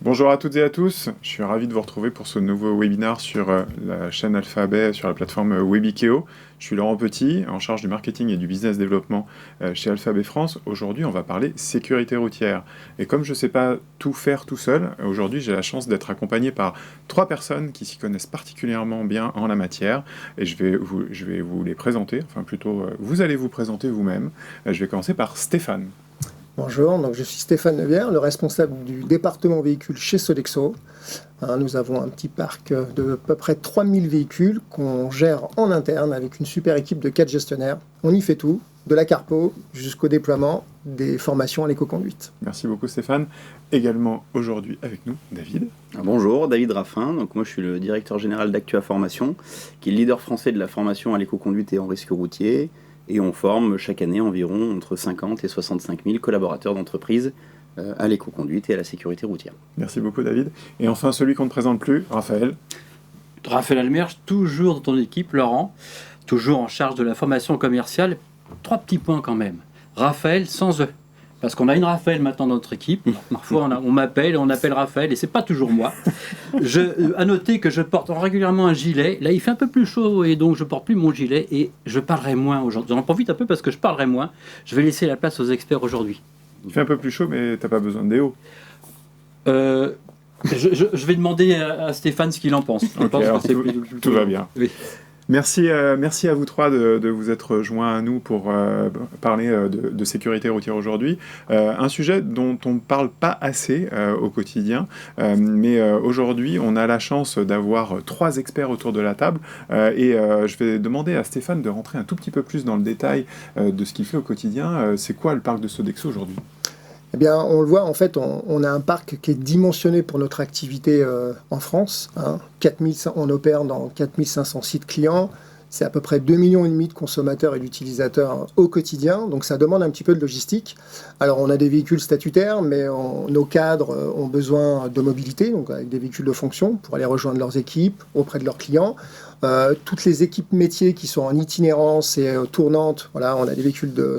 Bonjour à toutes et à tous, je suis ravi de vous retrouver pour ce nouveau webinaire sur la chaîne Alphabet, sur la plateforme Webikeo. Je suis Laurent Petit, en charge du marketing et du business développement chez Alphabet France. Aujourd'hui, on va parler sécurité routière. Et comme je ne sais pas tout faire tout seul, aujourd'hui, j'ai la chance d'être accompagné par 3 personnes qui s'y connaissent particulièrement bien en la matière. Et je vais vous les présenter, enfin plutôt, vous allez vous présenter vous-même. Je vais commencer par Stéphane. Bonjour, donc je suis Stéphane Neuvière, le responsable du département véhicules chez Sodexo. Nous avons un petit parc de à peu près 3000 véhicules qu'on gère en interne avec une super équipe de 4 gestionnaires. On y fait tout, de la carpo jusqu'au déploiement des formations à l'éco-conduite. Merci beaucoup Stéphane. Également aujourd'hui avec nous, David. Bonjour, David Raffin. Donc moi je suis le directeur général d'Actua Formation, qui est le leader français de la formation à l'éco-conduite et en risque routier. Et on forme chaque année environ entre 50 et 65 000 collaborateurs d'entreprise à l'éco-conduite et à la sécurité routière. Merci beaucoup David. Et enfin celui qu'on ne présente plus, Raphaël. Raphaël Almerge, toujours dans ton équipe, Laurent, toujours en charge de la formation commerciale. 3 petits points quand même. Raphaël sans E. Parce qu'on a une Raphaël maintenant dans notre équipe. Parfois on m'appelle et on appelle Raphaël et c'est pas toujours moi. À noter que je porte régulièrement un gilet. Là il fait un peu plus chaud et donc je porte plus mon gilet et je parlerai moins aujourd'hui. J'en profite un peu parce que je parlerai moins. Je vais laisser la place aux experts aujourd'hui. Il fait un peu plus chaud mais t'as pas besoin de déo. Je vais demander à Stéphane ce qu'il en pense. Tout va bien. Oui. Merci à vous 3 de vous être joints à nous pour parler de sécurité routière aujourd'hui. Un sujet dont on ne parle pas assez au quotidien, mais aujourd'hui on a la chance d'avoir 3 experts autour de la table et je vais demander à Stéphane de rentrer un tout petit peu plus dans le détail de ce qu'il fait au quotidien. C'est quoi le parc de Sodexo aujourd'hui ? Eh bien, on le voit, en fait, on a un parc qui est dimensionné pour notre activité en France. On opère dans 4500 sites clients. C'est à peu près 2,5 millions de consommateurs et d'utilisateurs au quotidien. Donc, ça demande un petit peu de logistique. Alors, on a des véhicules statutaires, mais nos cadres ont besoin de mobilité, donc avec des véhicules de fonction pour aller rejoindre leurs équipes auprès de leurs clients. Toutes les équipes métiers qui sont en itinérance et tournantes, voilà, on a des véhicules de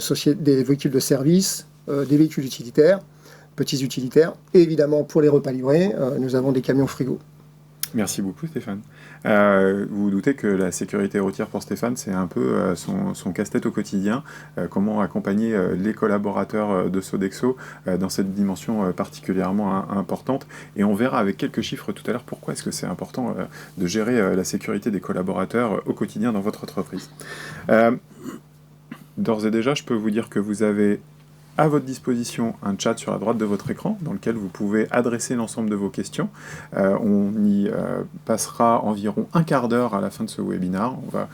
service, des véhicules utilitaires, petits utilitaires, et évidemment pour les repas livrés, nous avons des camions frigo. Merci beaucoup Stéphane. Vous vous doutez que la sécurité routière pour Stéphane, c'est un peu son casse-tête au quotidien. Comment accompagner les collaborateurs de Sodexo dans cette dimension particulièrement importante. Et on verra avec quelques chiffres tout à l'heure pourquoi est-ce que c'est important de gérer la sécurité des collaborateurs au quotidien dans votre entreprise. D'ores et déjà, je peux vous dire que vous avez à votre disposition un chat sur la droite de votre écran dans lequel vous pouvez adresser l'ensemble de vos questions. On y passera environ un quart d'heure à la fin de ce webinaire. On va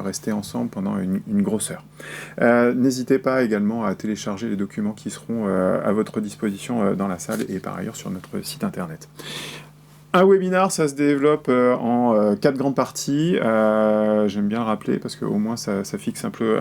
rester ensemble pendant une grosse heure. N'hésitez pas également à télécharger les documents qui seront à votre disposition dans la salle et par ailleurs sur notre site internet. Un webinaire, ça se développe en 4 grandes parties. J'aime bien le rappeler parce qu'au moins ça fixe un peu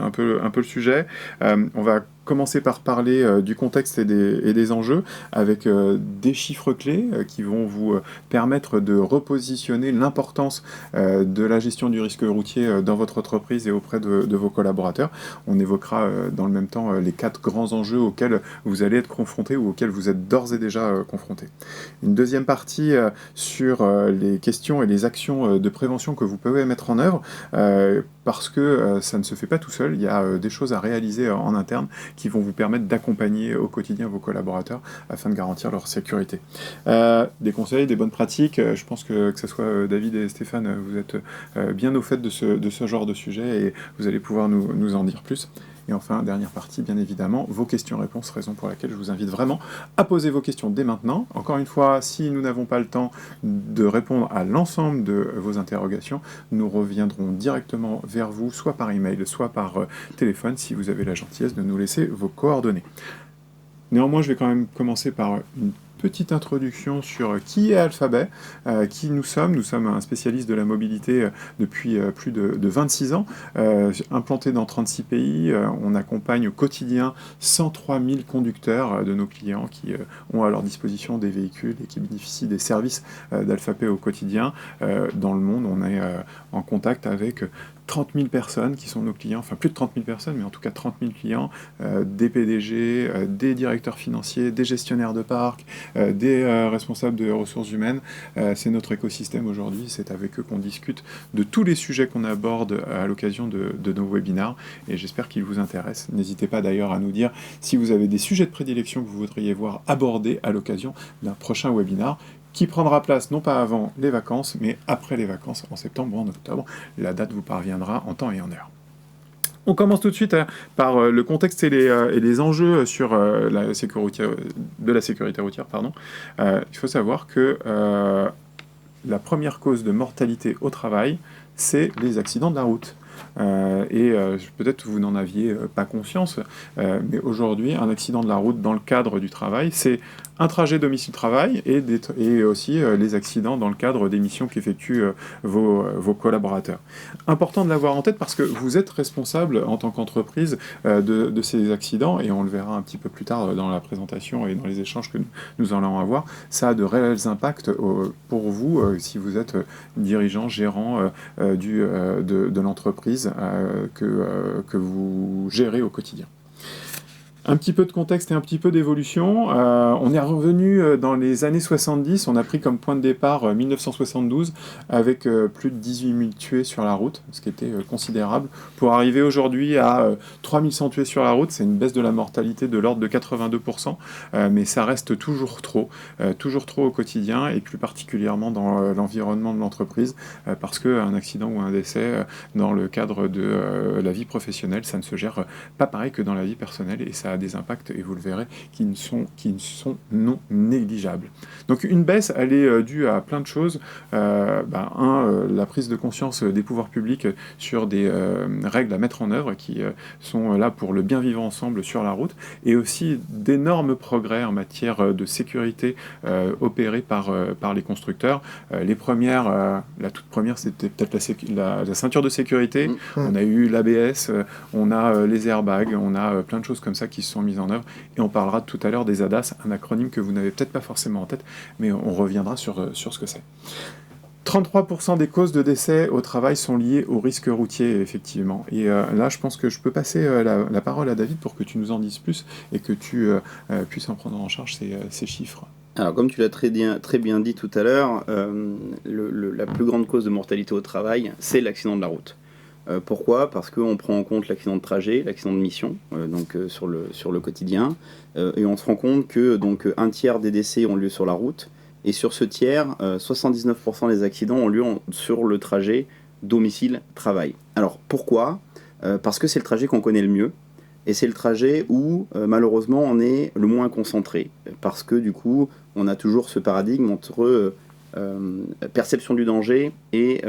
le sujet. On va commencer par parler du contexte et des enjeux avec des chiffres clés qui vont vous permettre de repositionner l'importance de la gestion du risque routier dans votre entreprise et auprès de vos collaborateurs. On évoquera dans le même temps les 4 grands enjeux auxquels vous allez être confrontés ou auxquels vous êtes d'ores et déjà confrontés. Une deuxième partie sur les questions et les actions de prévention que vous pouvez mettre en œuvre parce que ça ne se fait pas tout seul. Il y a des choses à réaliser en interne qui vont vous permettre d'accompagner au quotidien vos collaborateurs afin de garantir leur sécurité. Des conseils, des bonnes pratiques, je pense que ce soit David et Stéphane, vous êtes bien au fait de ce genre de sujet et vous allez pouvoir nous en dire plus. Et enfin, dernière partie, bien évidemment, vos questions-réponses, raison pour laquelle je vous invite vraiment à poser vos questions dès maintenant. Encore une fois, si nous n'avons pas le temps de répondre à l'ensemble de vos interrogations, nous reviendrons directement vers vous, soit par email, soit par téléphone, si vous avez la gentillesse de nous laisser vos coordonnées. Néanmoins, je vais quand même commencer par une petite introduction sur qui est Alphabet, qui nous sommes. Nous sommes un spécialiste de la mobilité depuis plus de 26 ans, implanté dans 36 pays. On accompagne au quotidien 103 000 conducteurs de nos clients qui ont à leur disposition des véhicules et qui bénéficient des services d'Alphabet au quotidien. Dans le monde, on est en contact avec 30 000 personnes qui sont nos clients, enfin plus de 30 000 personnes, mais en tout cas 30 000 clients, des PDG, des directeurs financiers, des gestionnaires de parcs, des responsables de ressources humaines. C'est notre écosystème aujourd'hui, c'est avec eux qu'on discute de tous les sujets qu'on aborde à l'occasion de nos webinars, et j'espère qu'ils vous intéressent. N'hésitez pas d'ailleurs à nous dire si vous avez des sujets de prédilection que vous voudriez voir abordés à l'occasion d'un prochain webinar, qui prendra place non pas avant les vacances, mais après les vacances, en septembre ou en octobre. La date vous parviendra en temps et en heure. On commence tout de suite par le contexte et les enjeux sur la sécurité routière. Il faut savoir que la première cause de mortalité au travail, c'est les accidents de la route. Peut-être vous n'en aviez pas conscience, mais aujourd'hui, un accident de la route dans le cadre du travail, c'est un trajet domicile-travail et aussi les accidents dans le cadre des missions qu'effectuent vos collaborateurs. Important de l'avoir en tête parce que vous êtes responsable en tant qu'entreprise de ces accidents, et on le verra un petit peu plus tard dans la présentation et dans les échanges que nous allons avoir. Ça a de réels impacts pour vous si vous êtes dirigeant, gérant de l'entreprise que vous gérez au quotidien. Un petit peu de contexte et un petit peu d'évolution. On est revenu dans les années 70, on a pris comme point de départ 1972 avec plus de 18 000 tués sur la route, ce qui était considérable, pour arriver aujourd'hui à 3100 tués sur la route. C'est une baisse de la mortalité de l'ordre de 82%, mais ça reste toujours trop au quotidien, et plus particulièrement dans l'environnement de l'entreprise, parce qu'un accident ou un décès dans le cadre de la vie professionnelle, ça ne se gère pas pareil que dans la vie personnelle, et ça a des impacts, et vous le verrez, qui ne sont non négligeables. Donc une baisse, elle est due à plein de choses. La prise de conscience des pouvoirs publics sur des règles à mettre en œuvre qui sont là pour le bien vivre ensemble sur la route, et aussi d'énormes progrès en matière de sécurité opérés par les constructeurs. La toute première, c'était peut-être la ceinture de sécurité. On a eu l'ABS, on a les airbags, on a plein de choses comme ça qui sont mises en œuvre, et on parlera tout à l'heure des ADAS, un acronyme que vous n'avez peut-être pas forcément en tête, mais on reviendra sur ce que c'est. 33% des causes de décès au travail sont liées au risque routier, effectivement. Et là, je pense que je peux passer la parole à David pour que tu nous en dises plus et que tu puisses en prendre en charge ces chiffres. Alors, comme tu l'as très bien dit tout à l'heure, la plus grande cause de mortalité au travail, c'est l'accident de la route. Pourquoi ? Parce qu'on prend en compte l'accident de trajet, l'accident de mission, sur le quotidien, et on se rend compte que un tiers des décès ont lieu sur la route, et sur ce tiers, 79% des accidents ont lieu sur le trajet domicile-travail. Alors pourquoi ? Parce que c'est le trajet qu'on connaît le mieux, et c'est le trajet où malheureusement on est le moins concentré, parce que du coup on a toujours ce paradigme entre perception du danger et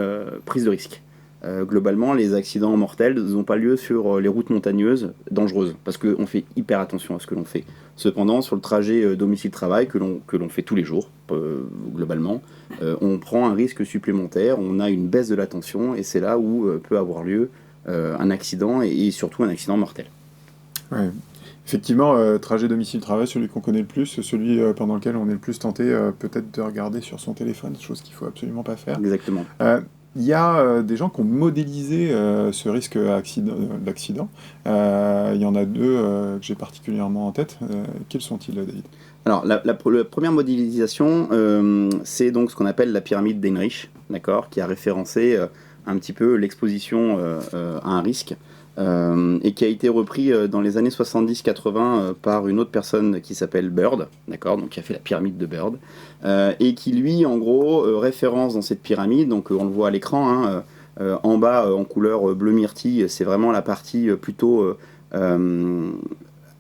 prise de risque. Globalement, les accidents mortels n'ont pas lieu sur les routes montagneuses dangereuses, parce qu'on fait hyper attention à ce que l'on fait. Cependant, sur le trajet domicile-travail que l'on fait tous les jours, globalement, on prend un risque supplémentaire, on a une baisse de la tension, et c'est là où peut avoir lieu un accident, et surtout un accident mortel. Ouais. Effectivement, trajet domicile-travail, celui qu'on connaît le plus, celui pendant lequel on est le plus tenté peut-être de regarder sur son téléphone, chose qu'il ne faut absolument pas faire. Exactement. Il y a des gens qui ont modélisé ce risque d'accident. Il y en a deux que j'ai particulièrement en tête. Quels sont-ils, David ? Alors, la première modélisation, c'est donc ce qu'on appelle la pyramide d'Heinrich, d'accord, qui a référencé un petit peu l'exposition à un risque, et qui a été repris dans les années 70-80 par une autre personne qui s'appelle Bird, d'accord, donc qui a fait la pyramide de Bird, et qui lui, en gros, référence dans cette pyramide, donc on le voit à l'écran, en bas, en couleur bleu myrtille, c'est vraiment la partie plutôt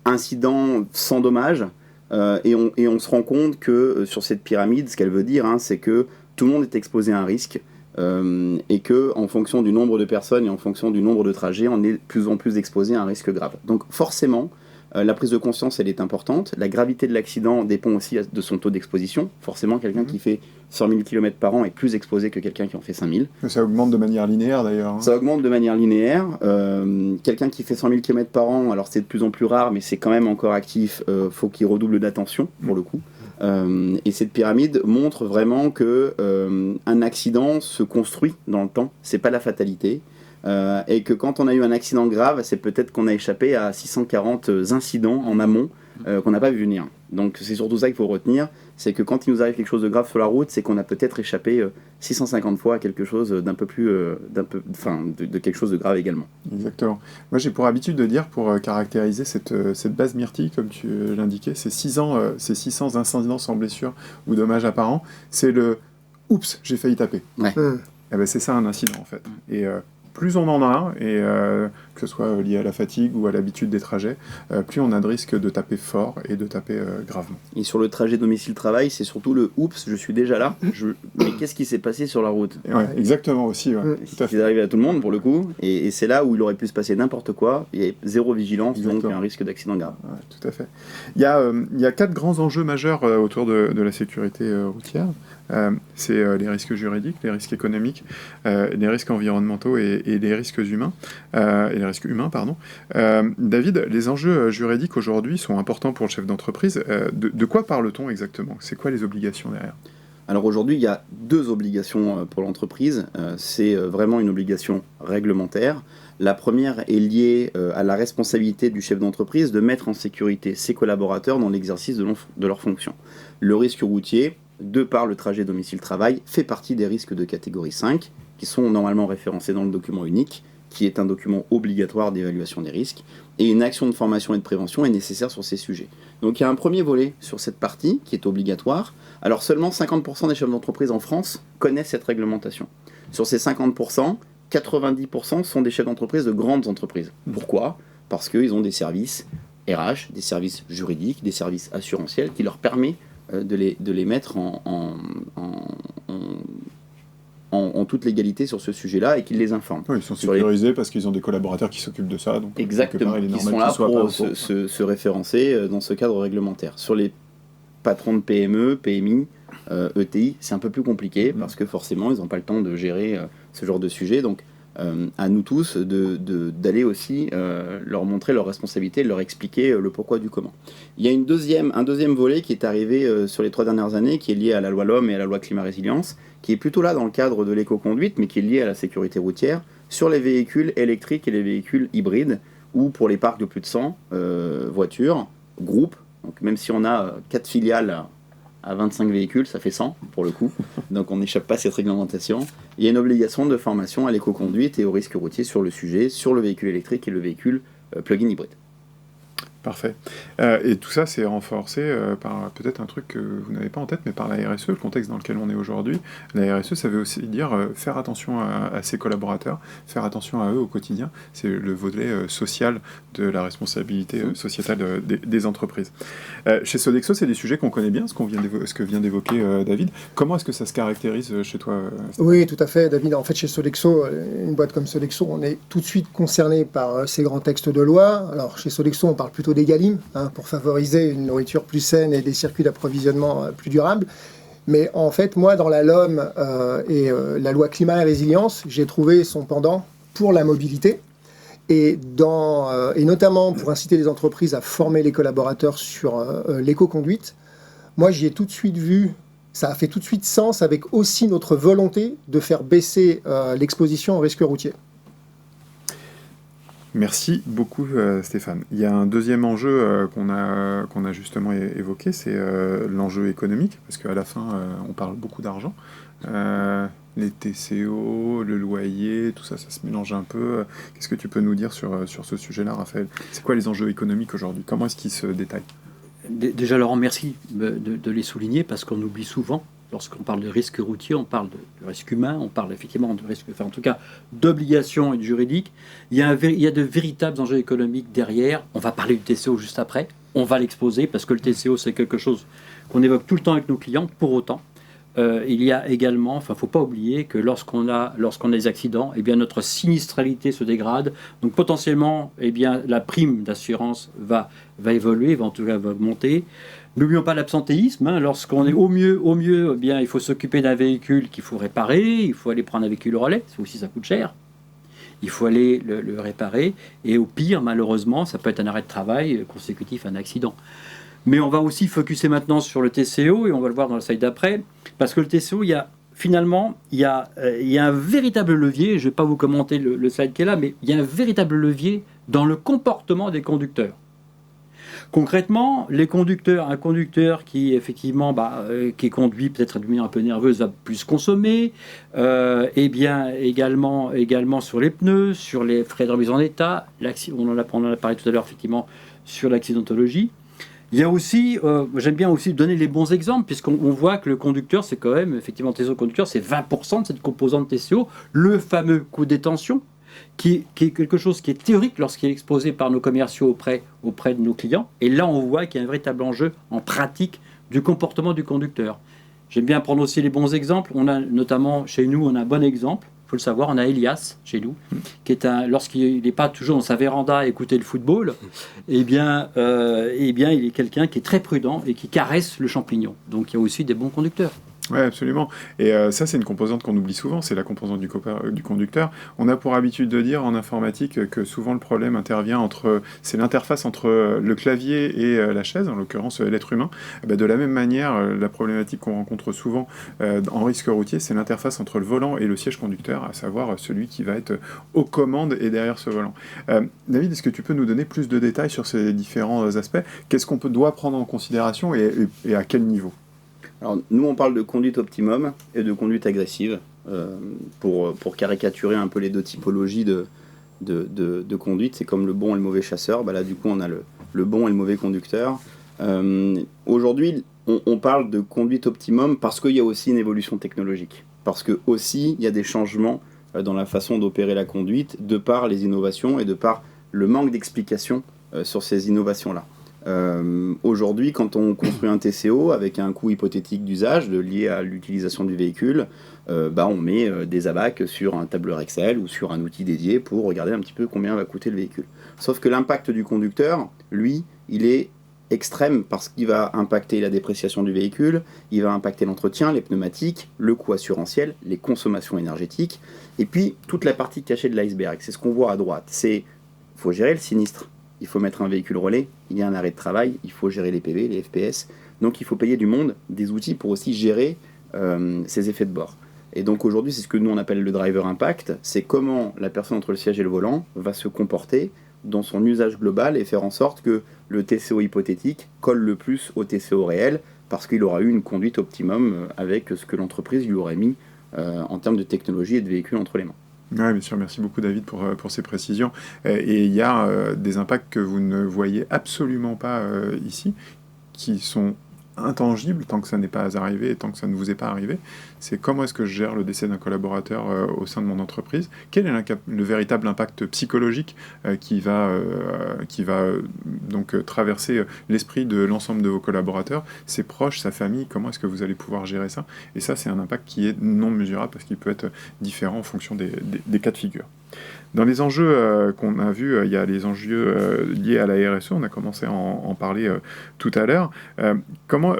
incident sans dommage, et on se rend compte que sur cette pyramide, ce qu'elle veut dire, c'est que tout le monde est exposé à un risque, et que en fonction du nombre de personnes et en fonction du nombre de trajets, on est de plus en plus exposé à un risque grave. Donc forcément, la prise de conscience, elle est importante. La gravité de l'accident dépend aussi de son taux d'exposition. Forcément, quelqu'un qui fait 100 000 km par an est plus exposé que quelqu'un qui en fait 5 000. Ça augmente de manière linéaire d'ailleurs. Ça augmente de manière linéaire. Quelqu'un qui fait 100 000 km par an, alors c'est de plus en plus rare, mais c'est quand même encore actif, faut qu'il redouble d'attention pour le coup. Et cette pyramide montre vraiment que un accident se construit dans le temps. C'est pas la fatalité. et que quand on a eu un accident grave, c'est peut-être qu'on a échappé à 640 incidents en amont qu'on n'a pas vu venir. Donc c'est surtout ça qu'il faut retenir, c'est que quand il nous arrive quelque chose de grave sur la route, c'est qu'on a peut-être échappé 650 fois à quelque chose de quelque chose de grave également. Exactement. Moi, j'ai pour habitude de dire, pour caractériser cette base myrtille, comme tu l'indiquais, ces 600 incidents sans blessure ou dommages apparents, c'est le « oups, j'ai failli taper Ouais. ». Eh ben, c'est ça un incident, en fait. Et plus on en a, et que ce soit lié à la fatigue ou à l'habitude des trajets, plus on a de risque de taper fort et de taper gravement. Et sur le trajet domicile-travail, c'est surtout le « oups, je suis déjà là, mais qu'est-ce qui s'est passé sur la route ?» Ouais, exactement aussi, ouais, tout à fait. C'est arrivé à tout le monde pour le coup, et c'est là où il aurait pu se passer n'importe quoi, il y a zéro vigilance, Exactement. donc un risque d'accident grave. Ouais, tout à fait. Il y a 4 grands enjeux majeurs autour de la sécurité routière. C'est les risques juridiques, les risques économiques, les risques environnementaux et les risques humains. David, les enjeux juridiques aujourd'hui sont importants pour le chef d'entreprise. De quoi parle-t-on exactement? C'est quoi les obligations derrière? Alors aujourd'hui, il y a 2 obligations pour l'entreprise. C'est vraiment une obligation réglementaire. La première est liée à la responsabilité du chef d'entreprise de mettre en sécurité ses collaborateurs dans l'exercice de leurs fonctions. Le risque routier, de par le trajet domicile-travail, fait partie des risques de catégorie 5, qui sont normalement référencés dans le document unique, qui est un document obligatoire d'évaluation des risques, et une action de formation et de prévention est nécessaire sur ces sujets. Donc il y a un premier volet sur cette partie, qui est obligatoire. Alors seulement 50% des chefs d'entreprise en France connaissent cette réglementation. Sur ces 50%, 90% sont des chefs d'entreprise de grandes entreprises. Pourquoi ? Parce qu'ils ont des services RH, des services juridiques, des services assurantiels qui leur permettent de les mettre en toute légalité sur ce sujet-là et qu'ils les informent. Oui, ils sont sécurisés parce qu'ils ont des collaborateurs qui s'occupent de ça. Donc, exactement, part, qui sont là pour se référencer dans ce cadre réglementaire. Sur les patrons de PME, PMI, ETI, c'est un peu plus compliqué parce que forcément, ils n'ont pas le temps de gérer ce genre de sujet. Donc, à nous tous d'aller aussi leur montrer leur responsabilité, leur expliquer le pourquoi du comment. Il y a un deuxième volet qui est arrivé sur les 3 dernières années, qui est lié à la loi LOM et à la loi Climat Résilience, qui est plutôt là dans le cadre de l'éco-conduite, mais qui est lié à la sécurité routière, sur les véhicules électriques et les véhicules hybrides, ou pour les parcs de plus de 100 voitures, groupes. Donc même si on a 4 filiales à 25 véhicules, ça fait 100 pour le coup, donc on n'échappe pas à cette réglementation. Il y a une obligation de formation à l'éco-conduite et au risque routier sur le sujet, sur le véhicule électrique et le véhicule plug-in hybride. Parfait. Et tout ça, c'est renforcé par peut-être un truc que vous n'avez pas en tête, mais par la RSE, le contexte dans lequel on est aujourd'hui. La RSE, ça veut aussi dire faire attention à ses collaborateurs, faire attention à eux au quotidien. C'est le volet social de la responsabilité sociétale des entreprises. Chez Sodexo, c'est des sujets qu'on connaît bien, ce que vient d'évoquer David. Comment est-ce que ça se caractérise chez toi, Stéphane ? Oui, tout à fait, David. En fait, chez Sodexo, une boîte comme Sodexo, on est tout de suite concerné par ces grands textes de loi. Alors, chez Sodexo, on parle plutôt des Galim, pour favoriser une nourriture plus saine et des circuits d'approvisionnement plus durables. Mais en fait, moi, dans la LOM et la loi Climat et Résilience, j'ai trouvé son pendant pour la mobilité et notamment pour inciter les entreprises à former les collaborateurs sur l'éco-conduite. Moi, j'y ai tout de suite vu, ça a fait tout de suite sens avec aussi notre volonté de faire baisser l'exposition au risque routier. Merci beaucoup Stéphane. Il y a un deuxième enjeu qu'on a justement évoqué, c'est l'enjeu économique, parce qu'à la fin, on parle beaucoup d'argent. Les TCO, le loyer, tout ça, ça se mélange un peu. Qu'est-ce que tu peux nous dire sur ce sujet-là, Raphaël ? C'est quoi les enjeux économiques aujourd'hui ? Comment est-ce qu'ils se détaillent ? Déjà, Laurent, merci de les souligner, parce qu'on oublie souvent. Lorsqu'on parle de risque routier, on parle de risque humain, on parle effectivement de risque, enfin en tout cas d'obligations juridiques. Il y a de véritables enjeux économiques derrière. On va parler du TCO juste après. On va l'exposer parce que le TCO, c'est quelque chose qu'on évoque tout le temps avec nos clients. Pour autant, il y a également, enfin, faut pas oublier que lorsqu'on a des accidents, eh bien notre sinistralité se dégrade. Donc potentiellement, eh bien la prime d'assurance va évoluer, va en tout cas va augmenter. N'oublions pas l'absentéisme. Lorsqu'on est au mieux, eh bien, il faut s'occuper d'un véhicule qu'il faut réparer, il faut aller prendre un véhicule relais, ça aussi ça coûte cher. Il faut aller le réparer, et au pire, malheureusement, ça peut être un arrêt de travail consécutif à un accident. Mais on va aussi focuser maintenant sur le TCO, et on va le voir dans le slide d'après, parce que le TCO, il y a finalement, il y a un véritable levier, je ne vais pas vous commenter le slide qui est là, mais il y a un véritable levier dans le comportement des conducteurs. Concrètement, un conducteur qui effectivement qui conduit peut-être d'une manière un peu nerveuse va plus consommer, et bien également sur les pneus, sur les frais de remise en état, on en a parlé tout à l'heure effectivement sur l'accidentologie. Il y a aussi, j'aime bien aussi donner les bons exemples, puisqu'on voit que le conducteur, c'est quand même, effectivement, TCO conducteur, c'est 20% de cette composante TCO, le fameux coût des tensions, qui est quelque chose qui est théorique lorsqu'il est exposé par nos commerciaux auprès de nos clients. Et là, on voit qu'il y a un véritable enjeu en pratique du comportement du conducteur. J'aime bien prendre aussi les bons exemples. On a notamment, chez nous, on a un bon exemple. Il faut le savoir, on a Elias chez nous, qui est lorsqu'il n'est pas toujours dans sa véranda à écouter le football, il est quelqu'un qui est très prudent et qui caresse le champignon. Donc il y a aussi des bons conducteurs. Oui, absolument. Et ça, c'est une composante qu'on oublie souvent, c'est la composante du conducteur. On a pour habitude de dire en informatique que souvent le problème intervient c'est l'interface entre le clavier et la chaise, en l'occurrence l'être humain. De la même manière, la problématique qu'on rencontre souvent en risque routier, c'est l'interface entre le volant et le siège conducteur, à savoir celui qui va être aux commandes et derrière ce volant. David, est-ce que tu peux nous donner plus de détails sur ces différents aspects ? Qu'est-ce qu'on doit prendre en considération et à quel niveau ? Alors, nous, on parle de conduite optimum et de conduite agressive, pour caricaturer un peu les deux typologies de conduite. C'est comme le bon et le mauvais chasseur. Là, du coup, on a le bon et le mauvais conducteur. Aujourd'hui, on parle de conduite optimum parce qu'il y a aussi une évolution technologique. Parce que aussi, il y a des changements dans la façon d'opérer la conduite, de par les innovations et de par le manque d'explication sur ces innovations-là. Aujourd'hui, quand on construit un TCO avec un coût hypothétique d'usage lié à l'utilisation du véhicule, on met des abacs sur un tableur Excel ou sur un outil dédié pour regarder un petit peu combien va coûter le véhicule. Sauf que l'impact du conducteur, lui, il est extrême parce qu'il va impacter la dépréciation du véhicule, il va impacter l'entretien, les pneumatiques, le coût assurantiel, les consommations énergétiques, et puis toute la partie cachée de l'iceberg. C'est ce qu'on voit à droite. Il faut gérer le sinistre. Il faut mettre un véhicule relais, il y a un arrêt de travail, il faut gérer les PV, les FPS. Donc il faut payer du monde, des outils pour aussi gérer ces effets de bord. Et donc aujourd'hui, c'est ce que nous on appelle le driver impact, c'est comment la personne entre le siège et le volant va se comporter dans son usage global et faire en sorte que le TCO hypothétique colle le plus au TCO réel parce qu'il aura eu une conduite optimum avec ce que l'entreprise lui aurait mis en termes de technologie et de véhicules entre les mains. Oui, bien sûr. Merci beaucoup, David, pour ces précisions. Et il y a des impacts que vous ne voyez absolument pas ici, qui sont intangibles tant que ça n'est pas arrivé et tant que ça ne vous est pas arrivé. C'est comment est-ce que je gère le décès d'un collaborateur au sein de mon entreprise ? Quel est le véritable impact psychologique qui va donc traverser l'esprit de l'ensemble de vos collaborateurs, ses proches, sa famille ? Comment est-ce que vous allez pouvoir gérer ça ? Et ça, c'est un impact qui est non mesurable parce qu'il peut être différent en fonction des cas de figure. Dans les enjeux qu'on a vus, il y a les enjeux liés à la RSE, on a commencé à en parler tout à l'heure.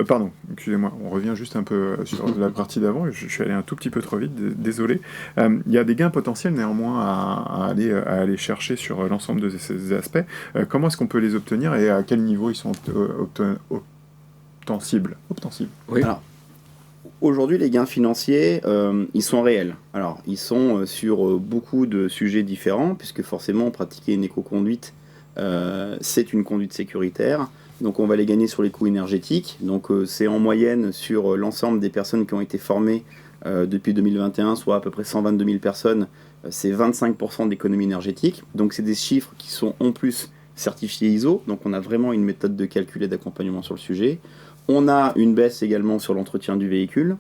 Pardon, excusez-moi, on revient juste un peu sur la partie d'avant, je suis allé un tout petit peu trop vite, désolé. Il y a des gains potentiels néanmoins à aller chercher sur l'ensemble de ces aspects. Comment est-ce qu'on peut les obtenir et à quel niveau ils sont obtensibles ? Oui. Alors, aujourd'hui, les gains financiers, ils sont réels. Alors, ils sont sur beaucoup de sujets différents, puisque forcément, pratiquer une éco-conduite, c'est une conduite sécuritaire. Donc, on va les gagner sur les coûts énergétiques. Donc, c'est en moyenne sur l'ensemble des personnes qui ont été formées depuis 2021, soit à peu près 122 000 personnes, c'est 25% d'économie énergétique. Donc, c'est des chiffres qui sont en plus certifiés ISO. Donc, on a vraiment une méthode de calcul et d'accompagnement sur le sujet. On a une baisse également sur l'entretien du véhicule,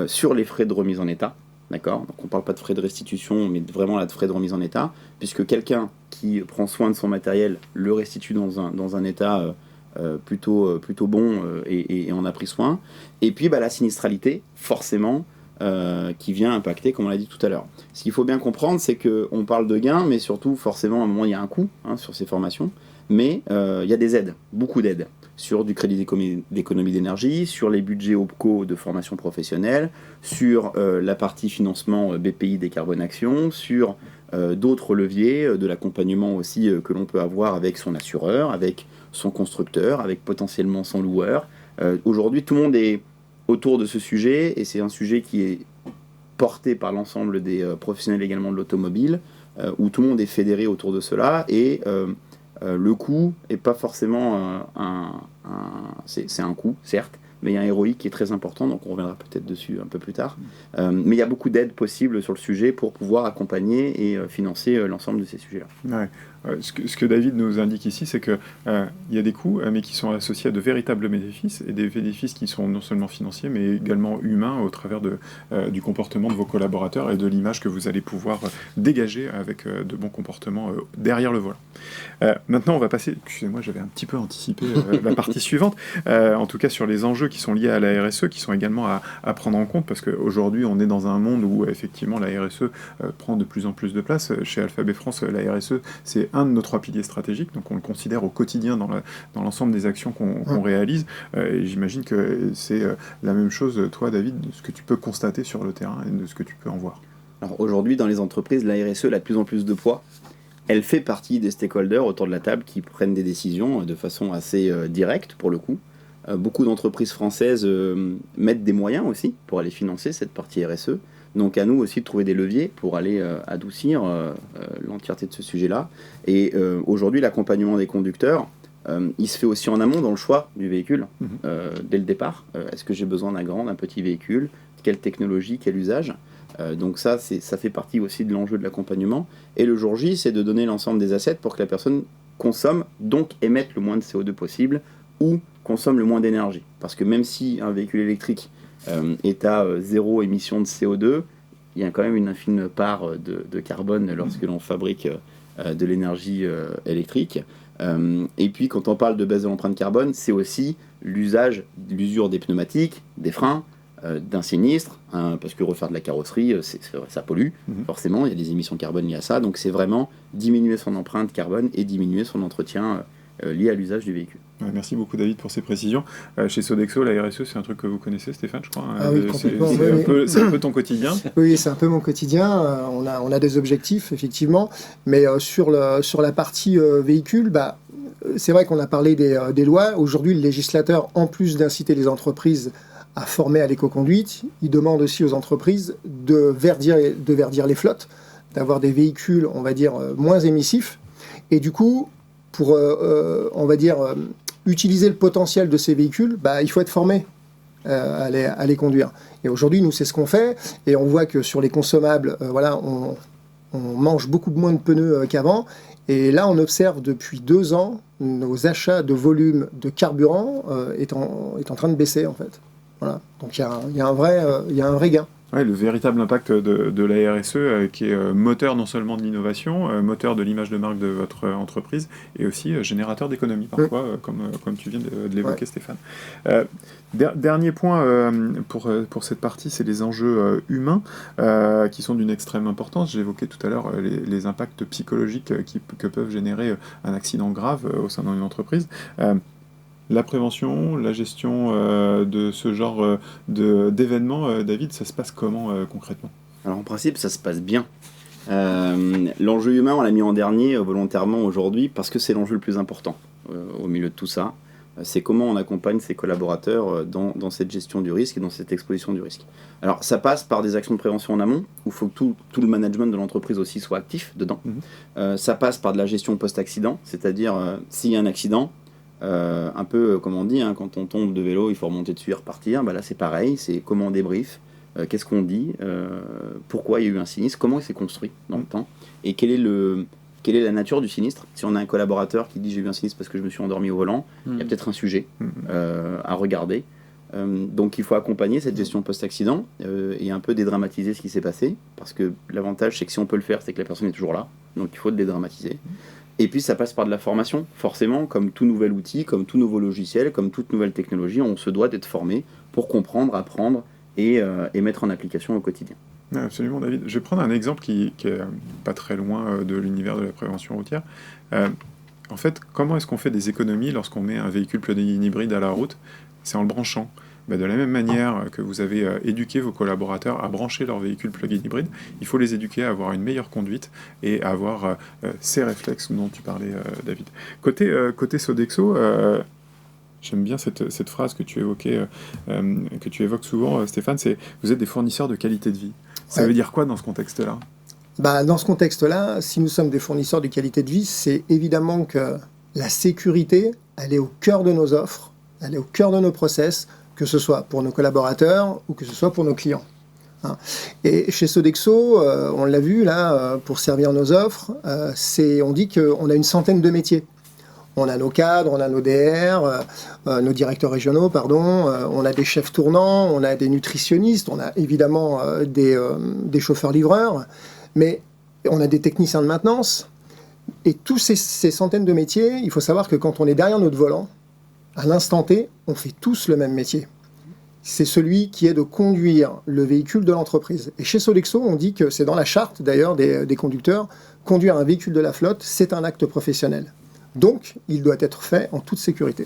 sur les frais de remise en état, d'accord ? Donc on ne parle pas de frais de restitution, mais vraiment là de frais de remise en état, puisque quelqu'un qui prend soin de son matériel le restitue dans un état plutôt bon et en a pris soin. Et puis la sinistralité, forcément, qui vient impacter, comme on l'a dit tout à l'heure. Ce qu'il faut bien comprendre, c'est qu'on parle de gains, mais surtout, forcément, à un moment, il y a un coût sur ces formations, mais il y a des aides, beaucoup d'aides, sur du crédit d'économie d'énergie, sur les budgets OPCO de formation professionnelle, sur la partie financement BPI Décarbone Action, sur d'autres leviers, de l'accompagnement aussi que l'on peut avoir avec son assureur, avec son constructeur, avec potentiellement son loueur. Aujourd'hui, tout le monde est autour de ce sujet, et c'est un sujet qui est porté par l'ensemble des professionnels également de l'automobile, où tout le monde est fédéré autour de cela, et le coût est pas forcément c'est un coût, certes, mais il y a un héroïque qui est très important, donc on reviendra peut-être dessus un peu plus tard. Mais il y a beaucoup d'aides possibles sur le sujet pour pouvoir accompagner et financer l'ensemble de ces sujets-là. Ouais. Ce que David nous indique ici, c'est qu'il y a des coûts, mais qui sont associés à de véritables bénéfices, et des bénéfices qui sont non seulement financiers, mais également humains au travers du comportement de vos collaborateurs et de l'image que vous allez pouvoir dégager avec de bons comportements derrière le volant. Maintenant, on va passer, excusez-moi, j'avais un petit peu anticipé la partie suivante, en tout cas sur les enjeux qui sont liés à la RSE, qui sont également à prendre en compte, parce qu'aujourd'hui, on est dans un monde où, effectivement, la RSE prend de plus en plus de place. Chez Alphabet France, la RSE, c'est un de nos 3 piliers stratégiques, donc on le considère au quotidien dans l'ensemble des actions qu'on réalise, et j'imagine que c'est la même chose, toi David, de ce que tu peux constater sur le terrain et de ce que tu peux en voir. Alors aujourd'hui, dans les entreprises, la RSE a de plus en plus de poids. Elle fait partie des stakeholders autour de la table qui prennent des décisions de façon assez directe pour le coup. Beaucoup d'entreprises françaises mettent des moyens aussi pour aller financer cette partie RSE. Donc à nous aussi de trouver des leviers pour aller adoucir l'entièreté de ce sujet-là. Et aujourd'hui, l'accompagnement des conducteurs, il se fait aussi en amont dans le choix du véhicule, dès le départ. Est-ce que j'ai besoin d'un petit véhicule? Quelle technologie, quel usage? Donc ça fait partie aussi de l'enjeu de l'accompagnement. Et le jour J, c'est de donner l'ensemble des assets pour que la personne consomme, donc émette le moins de CO2 possible, ou consomme le moins d'énergie. Parce que même si un véhicule électrique est à 0 émission de CO2, il y a quand même une infime part de carbone lorsque l'on fabrique de l'énergie électrique. Et puis quand on parle de baisse de l'empreinte carbone, c'est aussi l'usure des pneumatiques, des freins, d'un sinistre, parce que refaire de la carrosserie, ça pollue, forcément, il y a des émissions carbone liées à ça, donc c'est vraiment diminuer son empreinte carbone et diminuer son entretien lié à l'usage du véhicule. Merci beaucoup David pour ces précisions. Chez Sodexo, la RSE, c'est un truc que vous connaissez, Stéphane, je crois. Ah oui, complètement. C'est un peu ton quotidien. Oui, c'est un peu mon quotidien. On a des objectifs, effectivement, mais sur la partie véhicule, c'est vrai qu'on a parlé des lois. Aujourd'hui, le législateur, en plus d'inciter les entreprises à former à l'éco-conduite, il demande aussi aux entreprises de verdir les flottes, d'avoir des véhicules, on va dire, moins émissifs. Et du coup, pour, on va dire, utiliser le potentiel de ces véhicules, il faut être formé à les conduire. Et aujourd'hui, nous, c'est ce qu'on fait. Et on voit que sur les consommables, on mange beaucoup moins de pneus qu'avant. Et là, on observe depuis 2 ans, nos achats de volume de carburant est en train de baisser, en fait. Voilà. Donc il y a un vrai gain. Ouais, le véritable impact de la RSE qui est moteur non seulement de l'innovation, moteur de l'image de marque de votre entreprise et aussi générateur d'économie parfois, comme tu viens de l'évoquer, Stéphane. Dernier point pour cette partie, c'est les enjeux humains qui sont d'une extrême importance. J'évoquais tout à l'heure les impacts psychologiques que peuvent générer un accident grave au sein d'une entreprise. La prévention, la gestion de ce genre d'événements, David, ça se passe comment concrètement? Alors en principe, ça se passe bien. L'enjeu humain, on l'a mis en dernier volontairement aujourd'hui parce que c'est l'enjeu le plus important au milieu de tout ça. C'est comment on accompagne ses collaborateurs dans cette gestion du risque et dans cette exposition du risque. Alors ça passe par des actions de prévention en amont, où il faut que tout le management de l'entreprise aussi soit actif dedans. Ça passe par de la gestion post-accident, c'est-à-dire s'il y a un accident, un peu comme on dit, quand on tombe de vélo, il faut remonter dessus et repartir. Là c'est pareil, c'est comment on débrief, qu'est-ce qu'on dit, pourquoi il y a eu un sinistre, comment il s'est construit dans le temps, et quelle est la nature du sinistre. Si on a un collaborateur qui dit j'ai eu un sinistre parce que je me suis endormi au volant, il y a peut-être un sujet à regarder. Donc il faut accompagner cette gestion post-accident et un peu dédramatiser ce qui s'est passé, parce que l'avantage c'est que si on peut le faire, c'est que la personne est toujours là, donc il faut le dédramatiser. Et puis ça passe par de la formation, forcément, comme tout nouvel outil, comme tout nouveau logiciel, comme toute nouvelle technologie, on se doit d'être formé pour comprendre, apprendre et mettre en application au quotidien. Absolument, David. Je vais prendre un exemple qui est pas très loin de l'univers de la prévention routière. En fait, comment est-ce qu'on fait des économies lorsqu'on met un véhicule plug-in hybride à la route? C'est en le branchant. De la même manière que vous avez éduqué vos collaborateurs à brancher leur véhicule plug-in hybride, il faut les éduquer à avoir une meilleure conduite et à avoir ces réflexes dont tu parlais, David. Côté Sodexo, j'aime bien cette phrase que tu évoquais, que tu évoques souvent, Stéphane, c'est « vous êtes des fournisseurs de qualité de vie ». Ça veut dire quoi dans ce contexte-là ? Dans ce contexte-là, si nous sommes des fournisseurs de qualité de vie, c'est évidemment que la sécurité, elle est au cœur de nos offres, elle est au cœur de nos process, que ce soit pour nos collaborateurs ou que ce soit pour nos clients. Et chez Sodexo, on l'a vu là, pour servir nos offres, on dit qu'on a une centaine de métiers. On a nos cadres, on a nos DR, nos directeurs régionaux, on a des chefs tournants, on a des nutritionnistes, on a évidemment des chauffeurs-livreurs, mais on a des techniciens de maintenance. Et tous ces centaines de métiers, il faut savoir que quand on est derrière notre volant, à l'instant T, on fait tous le même métier. C'est celui qui est de conduire le véhicule de l'entreprise. Et chez Sodexo, on dit que c'est dans la charte d'ailleurs des conducteurs, conduire un véhicule de la flotte, c'est un acte professionnel. Donc, il doit être fait en toute sécurité.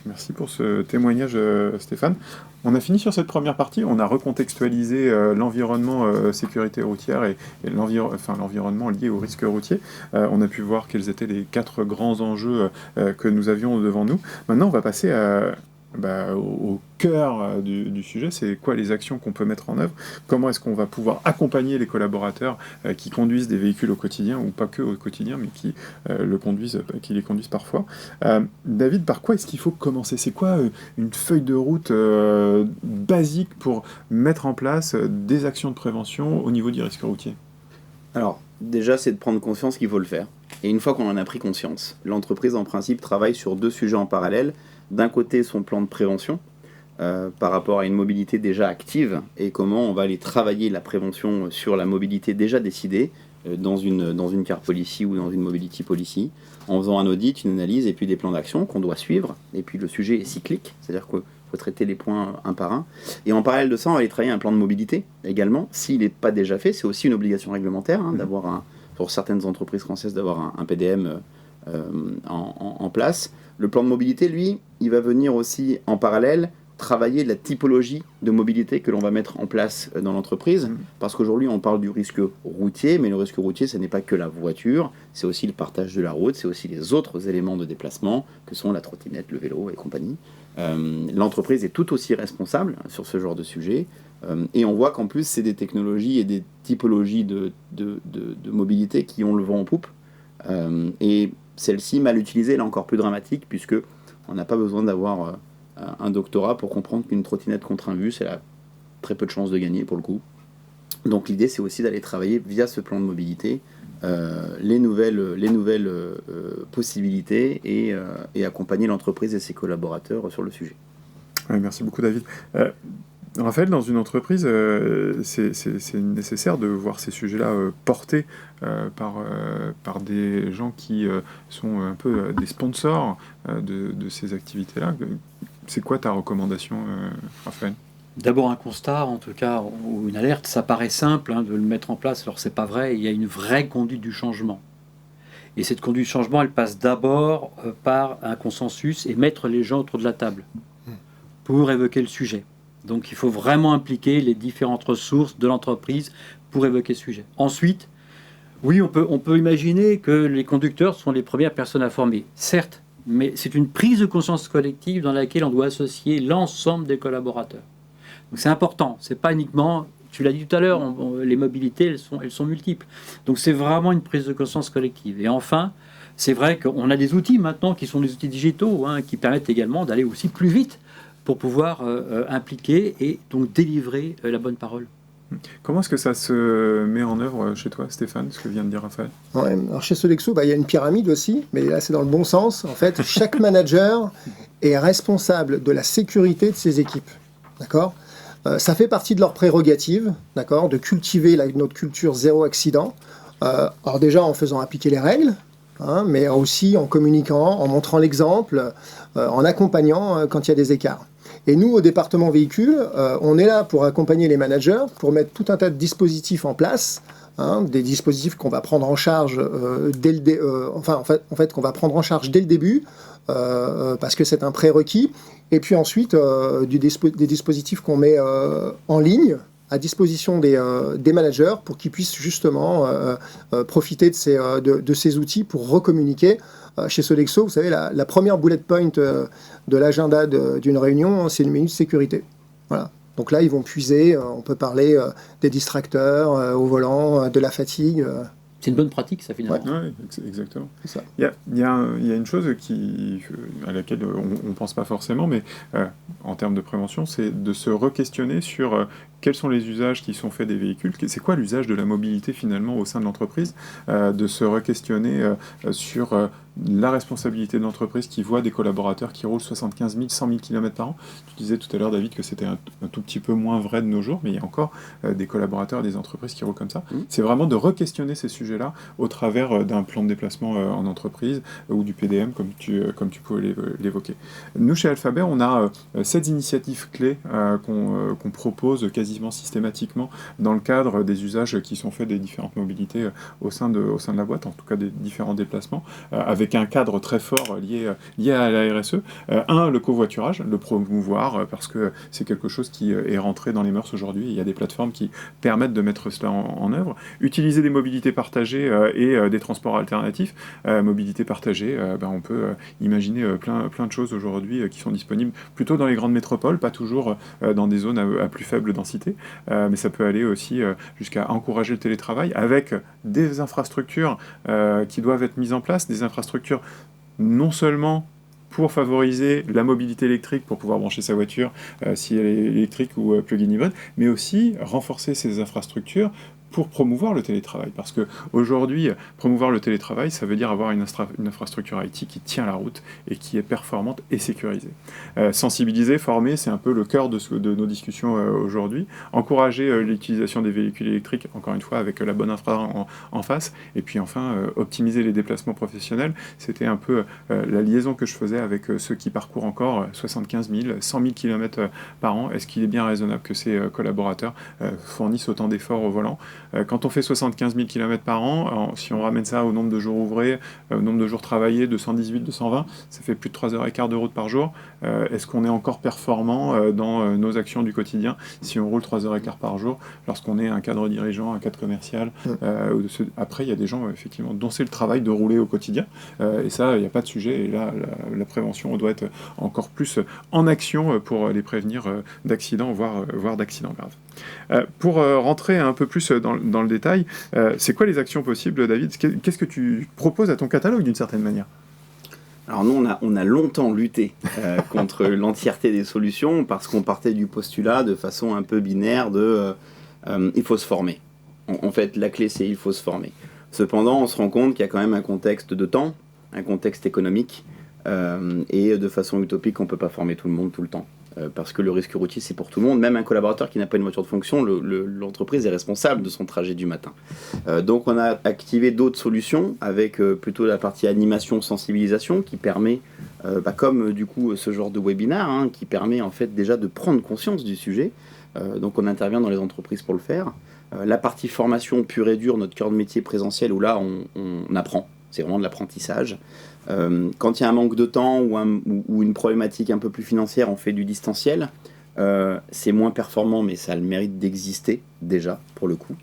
Merci pour ce témoignage, Stéphane. On a fini sur cette première partie. On a recontextualisé l'environnement sécurité routière et l'environnement lié au risque routier. On a pu voir quels étaient les 4 grands enjeux que nous avions devant nous. Maintenant, on va passer au cœur du sujet. C'est quoi les actions qu'on peut mettre en œuvre? Comment est-ce qu'on va pouvoir accompagner les collaborateurs qui conduisent des véhicules au quotidien, ou pas que au quotidien, mais qui les conduisent parfois. David, par quoi est-ce qu'il faut commencer? C'est quoi une feuille de route basique pour mettre en place des actions de prévention au niveau du risque routier? Alors, déjà, c'est de prendre conscience qu'il faut le faire. Et une fois qu'on en a pris conscience, l'entreprise, en principe, travaille sur 2 sujets en parallèle. D'un côté, son plan de prévention par rapport à une mobilité déjà active et comment on va aller travailler la prévention sur la mobilité déjà décidée dans une car policy ou dans une mobility policy, en faisant un audit, une analyse et puis des plans d'action qu'on doit suivre. Et puis le sujet est cyclique, c'est-à-dire qu'il faut traiter les points un par un. Et en parallèle de ça, on va aller travailler un plan de mobilité également. S'il n'est pas déjà fait, c'est aussi une obligation réglementaire d'avoir pour certaines entreprises françaises d'avoir un PDM en place. Le plan de mobilité, lui, il va venir aussi en parallèle travailler la typologie de mobilité que l'on va mettre en place dans l'entreprise, parce qu'aujourd'hui on parle du risque routier, mais le risque routier, ce n'est pas que la voiture, c'est aussi le partage de la route, c'est aussi les autres éléments de déplacement, que sont la trottinette, le vélo et compagnie. L'entreprise est tout aussi responsable sur ce genre de sujet, et on voit qu'en plus c'est des technologies et des typologies de mobilité qui ont le vent en poupe, et celle-ci, mal utilisée, elle est encore plus dramatique, puisque on n'a pas besoin d'avoir un doctorat pour comprendre qu'une trottinette contre un bus, elle a très peu de chances de gagner pour le coup. Donc l'idée, c'est aussi d'aller travailler via ce plan de mobilité les nouvelles possibilités et accompagner l'entreprise et ses collaborateurs sur le sujet. Ouais, merci beaucoup, David. Raphaël, dans une entreprise, c'est nécessaire de voir ces sujets-là portés par des gens qui sont un peu des sponsors de ces activités-là. C'est quoi ta recommandation, Raphaël? D'abord un constat, en tout cas, ou une alerte, ça paraît simple de le mettre en place, alors c'est pas vrai, il y a une vraie conduite du changement. Et cette conduite du changement, elle passe d'abord par un consensus et mettre les gens autour de la table pour évoquer le sujet. Donc il faut vraiment impliquer les différentes ressources de l'entreprise pour évoquer ce sujet. Ensuite, oui, on peut imaginer que les conducteurs sont les premières personnes à former, certes, mais c'est une prise de conscience collective dans laquelle on doit associer l'ensemble des collaborateurs. Donc c'est important, c'est pas uniquement, tu l'as dit tout à l'heure, les mobilités, elles sont multiples. Donc c'est vraiment une prise de conscience collective. Et enfin, c'est vrai qu'on a des outils maintenant qui sont des outils digitaux, qui permettent également d'aller aussi plus vite pour pouvoir impliquer et donc délivrer la bonne parole. Comment est-ce que ça se met en œuvre chez toi, Stéphane, ce que vient de dire Raphaël? Ouais, alors chez Sodexo, il y a une pyramide aussi, mais là c'est dans le bon sens. En fait, chaque manager est responsable de la sécurité de ses équipes. D'accord ? Ça fait partie de leur prérogative, d'accord, de cultiver notre culture zéro accident. Alors déjà en faisant appliquer les règles, mais aussi en communiquant, en montrant l'exemple, en accompagnant quand il y a des écarts. Et nous, au département véhicule, on est là pour accompagner les managers, pour mettre tout un tas de dispositifs en place, des dispositifs qu'on va prendre en charge qu'on va prendre en charge dès le début, parce que c'est un prérequis. Et puis ensuite, des dispositifs qu'on met en ligne à disposition des managers pour qu'ils puissent justement profiter de ces outils pour recommuniquer. Chez Sodexo, vous savez, la première bullet point de l'agenda d'une réunion, c'est une minute sécurité. Voilà. Donc là, ils vont puiser, on peut parler des distracteurs au volant, de la fatigue. C'est une bonne pratique, ça, finalement. Ouais, exactement. C'est ça. Il y a une chose à laquelle on ne pense pas forcément, mais en termes de prévention, c'est de se re-questionner sur quels sont les usages qui sont faits des véhicules, c'est quoi l'usage de la mobilité finalement au sein de l'entreprise, de se re-questionner sur la responsabilité de l'entreprise qui voit des collaborateurs qui roulent 75 000, 100 000 km par an. Tu disais tout à l'heure, David, que c'était un tout petit peu moins vrai de nos jours, mais il y a encore des collaborateurs, des entreprises qui roulent comme ça. C'est vraiment de re-questionner ces sujets-là au travers d'un plan de déplacement en entreprise ou du PDM, comme tu pouvais l'évoquer. Nous, chez Alphabet, on a 7 initiatives clés qu'on propose quasiment systématiquement dans le cadre des usages qui sont faits des différentes mobilités au sein de la boîte, en tout cas des différents déplacements, avec un cadre très fort lié à la RSE. Le covoiturage, le promouvoir, parce que c'est quelque chose qui est rentré dans les mœurs aujourd'hui. Il y a des plateformes qui permettent de mettre cela en œuvre. Utiliser des mobilités partagées et des transports alternatifs. Mobilité partagée, on peut imaginer plein de choses aujourd'hui qui sont disponibles plutôt dans les grandes métropoles, pas toujours dans des zones à plus faible densité, mais ça peut aller aussi jusqu'à encourager le télétravail avec des infrastructures qui doivent être mises en place, des infrastructures non seulement pour favoriser la mobilité électrique, pour pouvoir brancher sa voiture si elle est électrique ou plug-in hybride, mais aussi renforcer ces infrastructures pour promouvoir le télétravail. Parce qu'aujourd'hui, promouvoir le télétravail, ça veut dire avoir une infrastructure IT qui tient la route et qui est performante et sécurisée. Sensibiliser, former, c'est un peu le cœur de nos discussions aujourd'hui. Encourager l'utilisation des véhicules électriques, encore une fois, avec la bonne infra en face. Et puis enfin, optimiser les déplacements professionnels. C'était un peu la liaison que je faisais avec ceux qui parcourent encore 75 000, 100 000 km par an. Est-ce qu'il est bien raisonnable que ces collaborateurs fournissent autant d'efforts au volant ? Quand on fait 75 000 km par an, si on ramène ça au nombre de jours ouvrés, au nombre de jours travaillés, 218, 220, ça fait plus de 3h15 de route par jour. Est-ce qu'on est encore performant dans nos actions du quotidien si on roule 3h15 par jour lorsqu'on est un cadre dirigeant, un cadre commercial Après, il y a des gens effectivement dont c'est le travail de rouler au quotidien, et ça, il n'y a pas de sujet. Et là, la prévention doit être encore plus en action pour les prévenir d'accidents, voire d'accidents graves. Pour rentrer un peu plus dans le détail, c'est quoi les actions possibles, David ? Qu'est-ce que tu proposes à ton catalogue d'une certaine manière ? Alors nous, on a longtemps lutté contre l'entièreté des solutions parce qu'on partait du postulat de façon un peu binaire de il faut se former. En fait, la clé, c'est il faut se former. Cependant, on se rend compte qu'il y a quand même un contexte de temps, un contexte économique, et de façon utopique, on ne peut pas former tout le monde tout le temps. Parce que le risque routier, c'est pour tout le monde. Même un collaborateur qui n'a pas une voiture de fonction, l'entreprise est responsable de son trajet du matin. Donc on a activé d'autres solutions avec plutôt la partie animation, sensibilisation qui permet, comme du coup ce genre de webinaire, qui permet en fait déjà de prendre conscience du sujet. Donc on intervient dans les entreprises pour le faire. La partie formation pure et dure, notre cœur de métier présentiel, où là on apprend. C'est vraiment de l'apprentissage. Quand il y a un manque de temps ou une problématique un peu plus financière, on fait du distanciel. C'est moins performant, mais ça a le mérite d'exister déjà, pour le coup.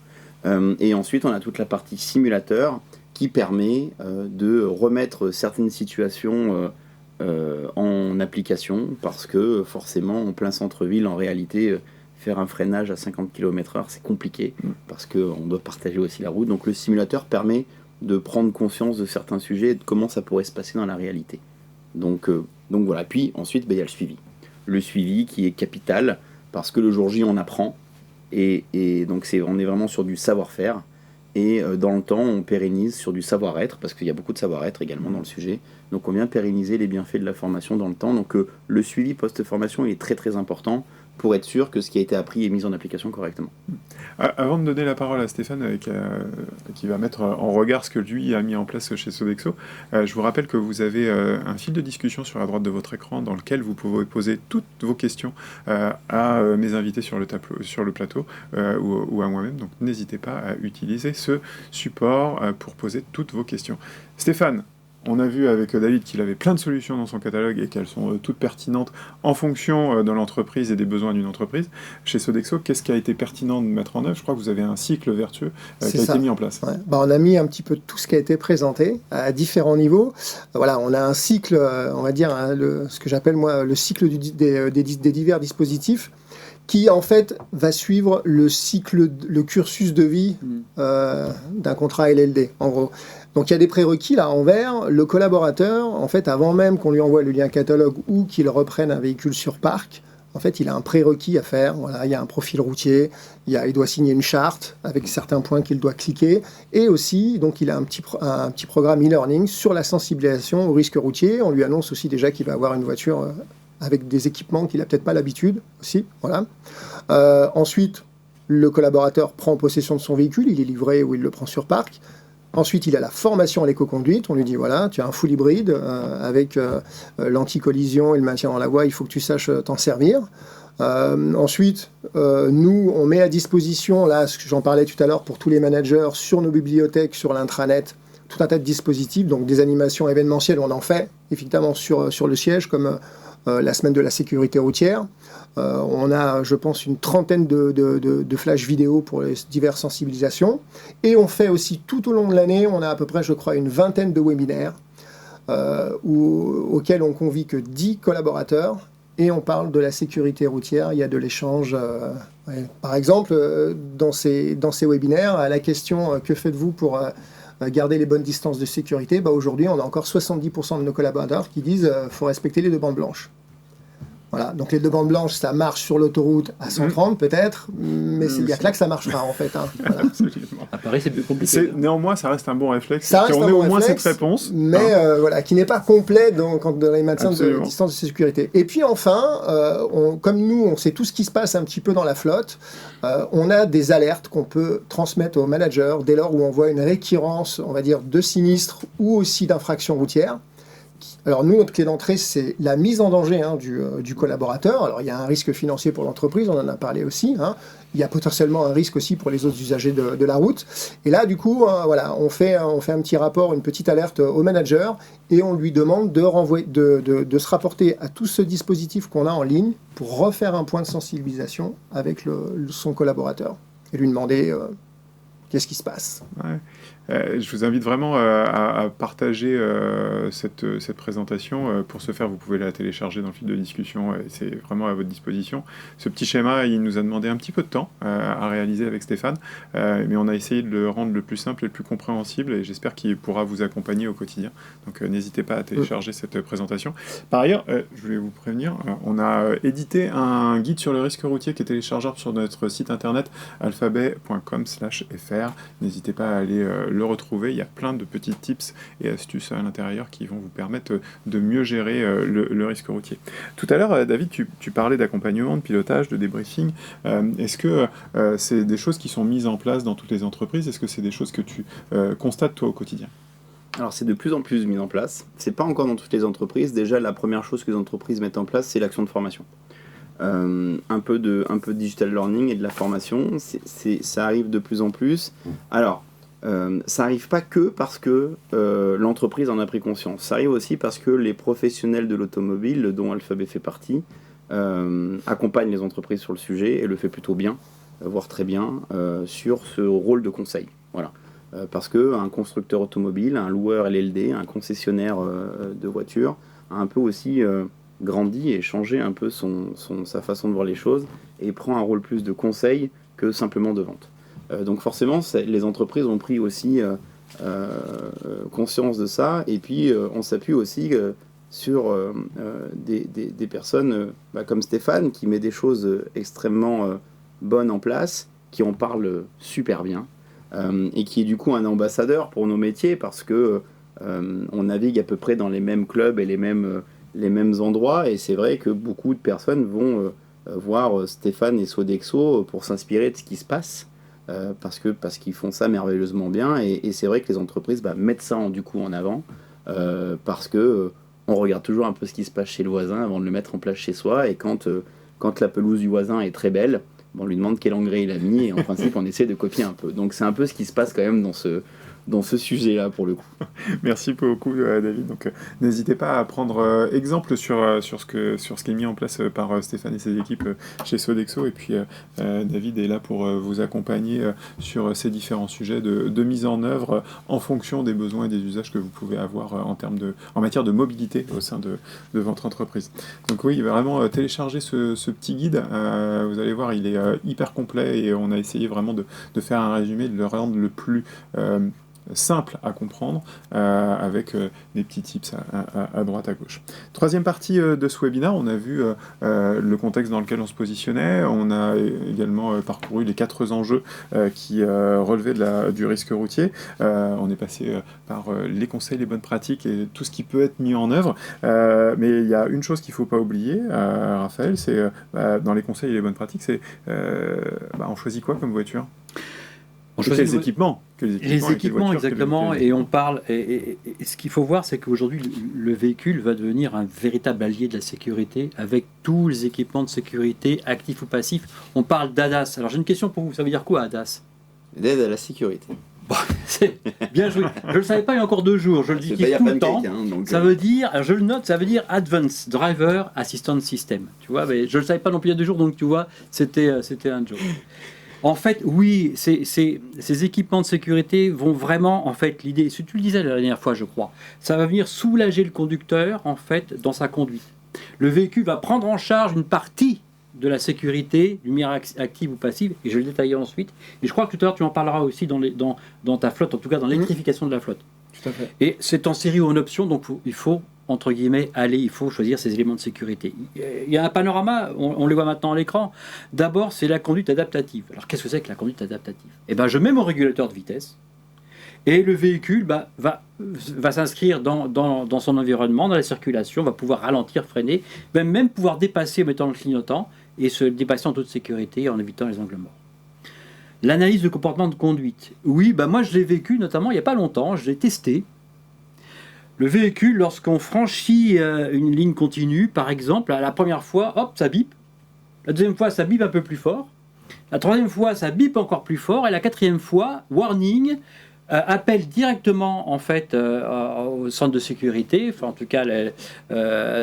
Et ensuite, on a toute la partie simulateur qui permet de remettre certaines situations en application, parce que forcément, en plein centre-ville, en réalité, faire un freinage à 50 km/h, c'est compliqué, parce qu'on doit partager aussi la route. Donc le simulateur permet de prendre conscience de certains sujets et de comment ça pourrait se passer dans la réalité. Donc voilà. Puis ensuite, il y a le suivi. Le suivi qui est capital, parce que le jour J, on apprend, et donc on est vraiment sur du savoir-faire, et dans le temps, on pérennise sur du savoir-être, parce qu'il y a beaucoup de savoir-être également dans le sujet. Donc on vient pérenniser les bienfaits de la formation dans le temps. Donc le suivi post-formation est très très important, pour être sûr que ce qui a été appris est mis en application correctement. Avant de donner la parole à Stéphane, qui va mettre en regard ce que lui a mis en place chez Sodexo, je vous rappelle que vous avez un fil de discussion sur la droite de votre écran dans lequel vous pouvez poser toutes vos questions à mes invités sur le plateau ou à moi-même. Donc n'hésitez pas à utiliser ce support pour poser toutes vos questions. Stéphane, on a vu avec David qu'il avait plein de solutions dans son catalogue et qu'elles sont toutes pertinentes en fonction de l'entreprise et des besoins d'une entreprise. Chez Sodexo, qu'est-ce qui a été pertinent de mettre en œuvre ? Je crois que vous avez un cycle vertueux qui a été mis en place. Ouais. On a mis un petit peu tout ce qui a été présenté à différents niveaux. Voilà, on a un cycle, on va dire, ce que j'appelle moi le cycle des divers dispositifs, qui en fait va suivre le cursus de vie d'un contrat LLD, en gros. Donc il y a des prérequis là envers le collaborateur, en fait, avant même qu'on lui envoie le lien catalogue ou qu'il reprenne un véhicule sur parc. En fait, il a un prérequis à faire. Voilà, il y a un profil routier, il doit signer une charte avec certains points qu'il doit cliquer. Et aussi, donc, il a un petit programme e-learning sur la sensibilisation au risque routier. On lui annonce aussi déjà qu'il va avoir une voiture avec des équipements qu'il n'a peut-être pas l'habitude aussi. Voilà. Ensuite, le collaborateur prend possession de son véhicule, il est livré ou il le prend sur parc. Ensuite, il a la formation à l'éco-conduite. On lui dit, voilà, tu as un full hybride avec l'anti-collision et le maintien dans la voie, il faut que tu saches t'en servir. Ensuite, nous, on met à disposition, là, ce que j'en parlais tout à l'heure, pour tous les managers, sur nos bibliothèques, sur l'intranet, tout un tas de dispositifs, donc des animations événementielles, on en fait, effectivement, sur le siège, comme la semaine de la sécurité routière. On a, je pense, une trentaine de flashs vidéo pour les diverses sensibilisations. Et on fait aussi, tout au long de l'année, on a à peu près, je crois, une vingtaine de webinaires auxquels on convie que 10 collaborateurs et on parle de la sécurité routière. Il y a de l'échange. Par exemple, dans ces webinaires, à la question « Que faites-vous pour garder les bonnes distances de sécurité ?» Aujourd'hui, on a encore 70% de nos collaborateurs qui disent « faut respecter les deux bandes blanches ». Voilà, donc les deux bandes blanches, ça marche sur l'autoroute à 130 peut-être, mais il n'y a que là que ça marchera en fait. Hein. Voilà. À Paris, c'est plus compliqué. Néanmoins, ça reste un bon réflexe. Ça reste on un ait bon au moins réflexe, cette réponse. mais voilà, qui n'est pas complet dans les maintiens de distance de sécurité. Et puis enfin, comme nous, on sait tout ce qui se passe un petit peu dans la flotte, on a des alertes qu'on peut transmettre aux managers dès lors où on voit une récurrence, on va dire, de sinistres ou aussi d'infractions routières. Alors nous, notre clé d'entrée, c'est la mise en danger du collaborateur. Alors il y a un risque financier pour l'entreprise, on en a parlé aussi. Hein. Il y a potentiellement un risque aussi pour les autres usagers de la route. Et là, du coup, voilà, on fait un petit rapport, une petite alerte au manager et on lui demande de se rapporter à tout ce dispositif qu'on a en ligne pour refaire un point de sensibilisation avec son collaborateur et lui demander qu'est-ce qui se passe. Ouais. Je vous invite vraiment à partager cette présentation. Pour ce faire, vous pouvez la télécharger dans le fil de discussion. C'est vraiment à votre disposition. Ce petit schéma, il nous a demandé un petit peu de temps à réaliser avec Stéphane, mais on a essayé de le rendre le plus simple et le plus compréhensible, et j'espère qu'il pourra vous accompagner au quotidien. Donc n'hésitez pas à télécharger cette présentation. Par ailleurs, je voulais vous prévenir, on a édité un guide sur le risque routier qui est téléchargeable sur notre site internet alphabet.com/fr. N'hésitez pas à aller le retrouver. Il y a plein de petits tips et astuces à l'intérieur qui vont vous permettre de mieux gérer le risque routier. Tout à l'heure, David, tu parlais d'accompagnement, de pilotage, de débriefing. Est-ce que c'est des choses qui sont mises en place dans toutes les entreprises? Est-ce que c'est des choses que tu constates toi au quotidien? Alors c'est de plus en plus mis en place. C'est pas encore dans toutes les entreprises. Déjà, la première chose que les entreprises mettent en place, c'est l'action de formation. Un peu de digital learning et de la formation, ça arrive de plus en plus. Alors, ça arrive pas que parce que l'entreprise en a pris conscience. Ça arrive aussi parce que les professionnels de l'automobile, dont Alphabet fait partie, accompagnent les entreprises sur le sujet et le fait plutôt bien, voire très bien, sur ce rôle de conseil. Voilà. Parce qu'un constructeur automobile, un loueur LLD, un concessionnaire de voitures, a un peu aussi grandi et changé un peu sa façon de voir les choses et prend un rôle plus de conseil que simplement de vente. Donc forcément, les entreprises ont pris aussi conscience de ça, et puis on s'appuie aussi sur des personnes comme Stéphane, qui met des choses extrêmement bonnes en place, qui en parlent super bien, et qui est du coup un ambassadeur pour nos métiers, parce que on navigue à peu près dans les mêmes clubs et les mêmes endroits, et c'est vrai que beaucoup de personnes vont voir Stéphane et Sodexo pour s'inspirer de ce qui se passe, parce qu'ils font ça merveilleusement bien, et c'est vrai que les entreprises mettent ça du coup en avant, parce que on regarde toujours un peu ce qui se passe chez le voisin avant de le mettre en place chez soi, et quand la pelouse du voisin est très belle, on lui demande quel engrais il a mis, et en principe on essaie de copier un peu. Donc c'est un peu ce qui se passe quand même dans ce sujet-là, pour le coup. Merci beaucoup, David. Donc, n'hésitez pas à prendre exemple sur ce qui est mis en place par Stéphane et ses équipes chez Sodexo. Et puis, David est là pour vous accompagner sur ces différents sujets de mise en œuvre en fonction des besoins et des usages que vous pouvez avoir en matière de mobilité au sein de votre entreprise. Donc oui, vraiment téléchargez ce petit guide. Vous allez voir, il est hyper complet et on a essayé vraiment de faire un résumé, de le rendre le plus simple à comprendre avec des petits tips à droite, à gauche. Troisième partie de ce webinaire, on a vu le contexte dans lequel on se positionnait, on a également parcouru les 4 enjeux qui relevaient du risque routier, on est passé par les conseils, les bonnes pratiques et tout ce qui peut être mis en œuvre, mais il y a une chose qu'il ne faut pas oublier, Raphaël, c'est dans les conseils et les bonnes pratiques, c'est on choisit quoi comme voiture? On choisit les équipements. Les équipements, exactement, et on parle. Et ce qu'il faut voir, c'est qu'aujourd'hui, le véhicule va devenir un véritable allié de la sécurité avec tous les équipements de sécurité, actifs ou passifs. On parle d'ADAS. Alors j'ai une question pour vous. Ça veut dire quoi, ADAS? L'aide à la sécurité. Bon, c'est bien joué. Je ne le savais pas il y a encore 2 jours. Je le dis tout le temps. Ça veut dire, je le note, ça veut dire Advanced Driver Assistance System. Tu vois, mais je ne le savais pas non plus il y a 2 jours, donc tu vois, c'était un joke. En fait, oui, ces équipements de sécurité vont vraiment, en fait, l'idée, tu le disais la dernière fois, je crois, ça va venir soulager le conducteur, en fait, dans sa conduite. Le véhicule va prendre en charge une partie de la sécurité, lumière active ou passive, et je vais le détailler ensuite. Et je crois que tout à l'heure, tu en parleras aussi dans ta flotte, en tout cas dans l'électrification de la flotte. Tout à fait. Et c'est en série ou en option, donc il faut entre guillemets, il faut choisir ces éléments de sécurité. Il y a un panorama, on les voit maintenant à l'écran. D'abord, c'est la conduite adaptative. Alors, qu'est-ce que c'est que la conduite adaptative? Eh bien, je mets mon régulateur de vitesse, et le véhicule va s'inscrire dans son environnement, dans la circulation, va pouvoir ralentir, freiner, va même pouvoir dépasser en mettant le clignotant, et se dépasser en toute sécurité en évitant les angles morts. L'analyse de comportement de conduite. Oui, moi je l'ai vécu notamment il n'y a pas longtemps, je l'ai testé. Le véhicule, lorsqu'on franchit une ligne continue, par exemple, la première fois, hop, ça bip. La deuxième fois, ça bip un peu plus fort. La troisième fois, ça bip encore plus fort. Et la quatrième fois, warning, appelle directement en fait au centre de sécurité. Enfin, en tout cas,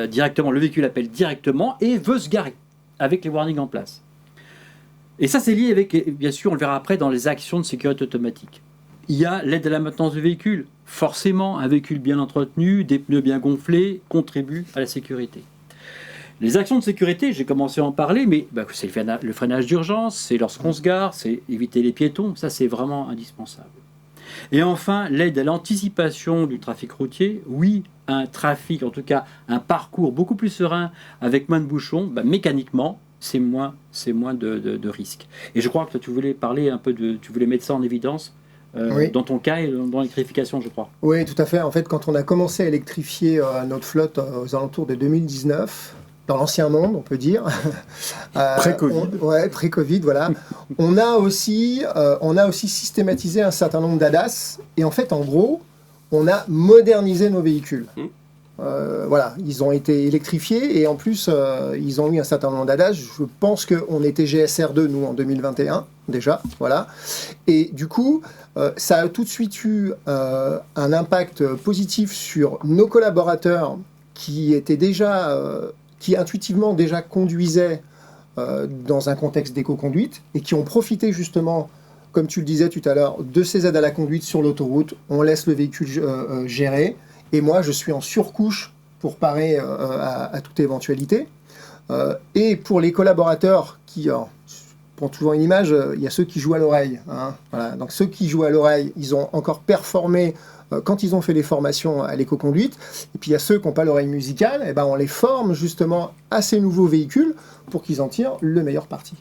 directement, le véhicule appelle directement et veut se garer avec les warnings en place. Et ça, c'est lié avec, bien sûr, on le verra après, dans les actions de sécurité automatique. Il y a l'aide à la maintenance du véhicule. Forcément, un véhicule bien entretenu, des pneus bien gonflés, contribue à la sécurité. Les actions de sécurité, j'ai commencé à en parler, mais c'est le freinage d'urgence, c'est lorsqu'on se gare, c'est éviter les piétons, ça c'est vraiment indispensable. Et enfin, l'aide à l'anticipation du trafic routier. Oui, un trafic, en tout cas un parcours beaucoup plus serein, avec moins de bouchons, mécaniquement, c'est moins de risques. Et je crois que tu voulais parler un peu tu voulais mettre ça en évidence. Oui. Dans ton cas et dans l'électrification, je crois. Oui, tout à fait. En fait, quand on a commencé à électrifier notre flotte aux alentours de 2019, dans l'ancien monde, on peut dire. Pré-Covid. Pré-Covid, voilà. on a aussi systématisé un certain nombre d'ADAS. Et en fait, en gros, on a modernisé nos véhicules. Voilà, ils ont été électrifiés et en plus, ils ont eu un certain nombre d'ADAS. Je pense qu'on était GSR2, nous, en 2021, déjà. Voilà. Et du coup, ça a tout de suite eu un impact positif sur nos collaborateurs qui étaient qui intuitivement déjà conduisaient dans un contexte d'éco-conduite et qui ont profité justement, comme tu le disais tout à l'heure, de ces aides à la conduite sur l'autoroute. On laisse le véhicule gérer. Et moi, je suis en surcouche pour parer à toute éventualité. Et pour les collaborateurs qui, pour toujours une image, il y a ceux qui jouent à l'oreille. Voilà. Donc ceux qui jouent à l'oreille, ils ont encore performé quand ils ont fait les formations à l'éco-conduite. Et puis il y a ceux qui n'ont pas l'oreille musicale, et on les forme justement à ces nouveaux véhicules pour qu'ils en tirent le meilleur parti.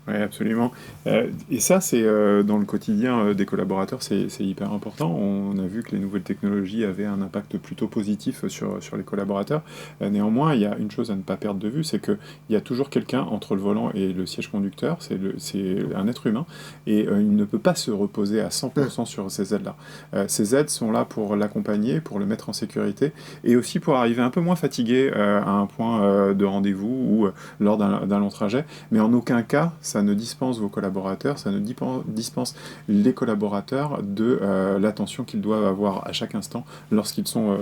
Oui, absolument. Et ça, c'est dans le quotidien des collaborateurs, c'est hyper important. On a vu que les nouvelles technologies avaient un impact plutôt positif sur les collaborateurs. Néanmoins, il y a une chose à ne pas perdre de vue, c'est qu'il y a toujours quelqu'un entre le volant et le siège conducteur. C'est un être humain et il ne peut pas se reposer à 100% sur ces aides-là. Ces aides sont là pour l'accompagner, pour le mettre en sécurité et aussi pour arriver un peu moins fatigué à un point de rendez-vous ou lors d'un long trajet. Mais en aucun cas, ça ne dispense vos collaborateurs, ça ne dispense les collaborateurs de l'attention qu'ils doivent avoir à chaque instant lorsqu'ils sont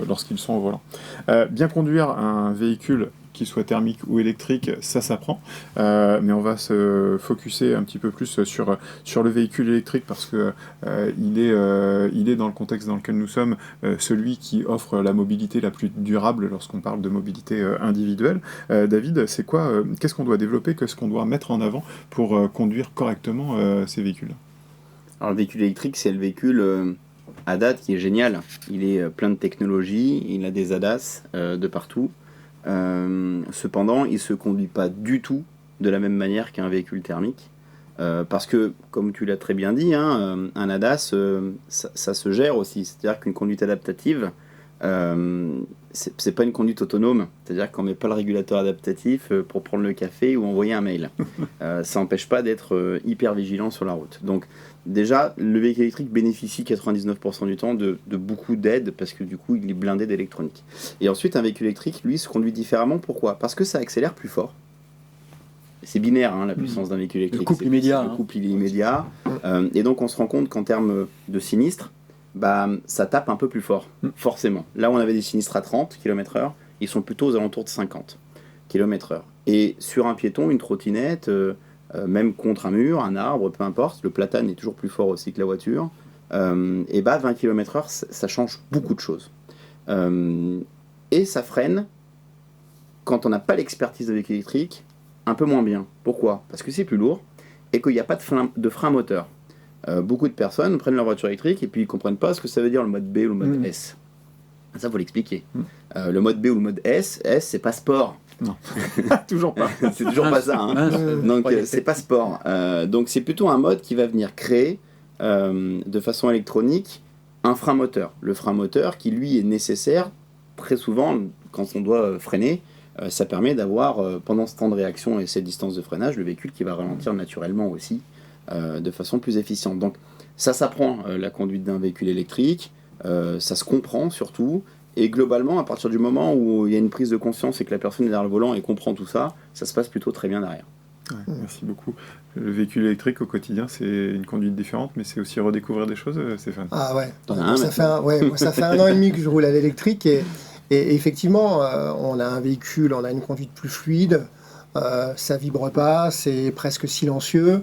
au volant. Bien conduire un véhicule qu'il soit thermique ou électrique, ça s'apprend, mais on va se focuser un petit peu plus sur le véhicule électrique parce que il est dans le contexte dans lequel nous sommes celui qui offre la mobilité la plus durable lorsqu'on parle de mobilité individuelle. David, qu'est-ce qu'on doit développer, qu'est-ce qu'on doit mettre en avant pour conduire correctement ces véhicules? Alors le véhicule électrique, c'est le véhicule à date qui est génial. Il est plein de technologies, il a des ADAS de partout. Cependant, il ne se conduit pas du tout de la même manière qu'un véhicule thermique. Parce que, comme tu l'as très bien dit, un ADAS, ça se gère aussi. C'est-à-dire qu'une conduite adaptative, c'est pas une conduite autonome. C'est-à-dire qu'on ne met pas le régulateur adaptatif pour prendre le café ou envoyer un mail. Ça n'empêche pas d'être hyper vigilant sur la route. Donc, déjà, le véhicule électrique bénéficie 99% du temps de beaucoup d'aides parce que du coup, il est blindé d'électronique. Et ensuite, un véhicule électrique, lui, se conduit différemment. Pourquoi ? Parce que ça accélère plus fort. C'est binaire, la puissance d'un véhicule électrique. Le couple immédiat. Le couple, il est immédiat. Et donc, on se rend compte qu'en termes de sinistres, ça tape un peu plus fort, forcément. Là où on avait des sinistres à 30 km/h, ils sont plutôt aux alentours de 50 km/h. Et sur un piéton, une trottinette, même contre un mur, un arbre, peu importe, le platane est toujours plus fort aussi que la voiture, et 20 km/h, ça change beaucoup de choses. Et ça freine, quand on n'a pas l'expertise de véhicule électrique, un peu moins bien. Pourquoi ? Parce que c'est plus lourd et qu'il n'y a pas de frein moteur. Beaucoup de personnes prennent leur voiture électrique et puis ils ne comprennent pas ce que ça veut dire le mode B ou le mode S. Ça, il faut l'expliquer. Le mode B ou le mode S, c'est pas sport. Non, toujours pas. C'est toujours pas ça. Donc, c'est pas sport. Donc, c'est plutôt un mode qui va venir créer de façon électronique un frein moteur. Le frein moteur qui, lui, est nécessaire très souvent quand on doit freiner. Ça permet d'avoir, pendant ce temps de réaction et cette distance de freinage, le véhicule qui va ralentir naturellement aussi de façon plus efficiente. Donc ça s'apprend, la conduite d'un véhicule électrique, ça se comprend surtout, et globalement, à partir du moment où il y a une prise de conscience et que la personne est derrière le volant et comprend tout ça, ça se passe plutôt très bien derrière. Ouais, merci beaucoup. Le véhicule électrique au quotidien, c'est une conduite différente, mais c'est aussi redécouvrir des choses, Stéphane. Ah ouais, T'en as un, ça fait un an et demi que je roule à l'électrique et effectivement, on a un véhicule, on a une conduite plus fluide, ça vibre pas, c'est presque silencieux.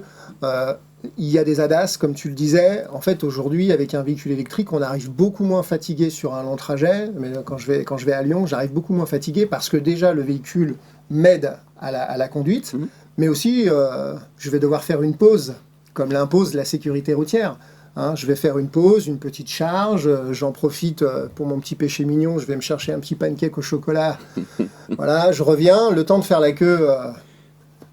Il y a des ADAS, comme tu le disais. En fait, aujourd'hui, avec un véhicule électrique, on arrive beaucoup moins fatigué sur un long trajet. Mais quand je vais à Lyon, j'arrive beaucoup moins fatigué parce que déjà, le véhicule m'aide à la conduite. Mais aussi, je vais devoir faire une pause, comme l'impose la sécurité routière. Je vais faire une pause, une petite charge, j'en profite pour mon petit péché mignon, je vais me chercher un petit pancake au chocolat. Voilà, je reviens, le temps de faire la queue,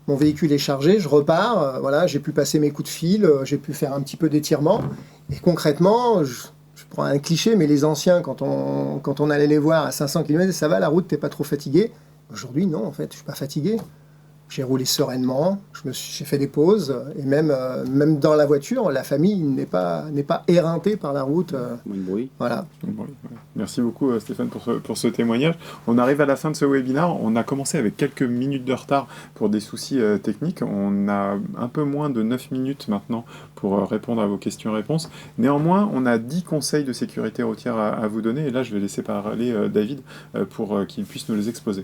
mon véhicule est chargé, je repars, voilà, j'ai pu passer mes coups de fil, j'ai pu faire un petit peu d'étirement. Et concrètement, je prends un cliché, mais les anciens, quand on allait les voir à 500 km, ça va, la route, t'es pas trop fatigué. Aujourd'hui, non, en fait, je suis pas fatigué. J'ai roulé sereinement, j'ai fait des pauses, et même dans la voiture, la famille n'est pas éreintée par la route. Moins de bruit. Voilà. Merci beaucoup Stéphane pour ce témoignage. On arrive à la fin de ce webinaire. On a commencé avec quelques minutes de retard pour des soucis techniques. On a un peu moins de 9 minutes maintenant pour répondre à vos questions-réponses. Néanmoins, on a 10 conseils de sécurité routière à vous donner. Et là, je vais laisser parler David pour qu'il puisse nous les exposer.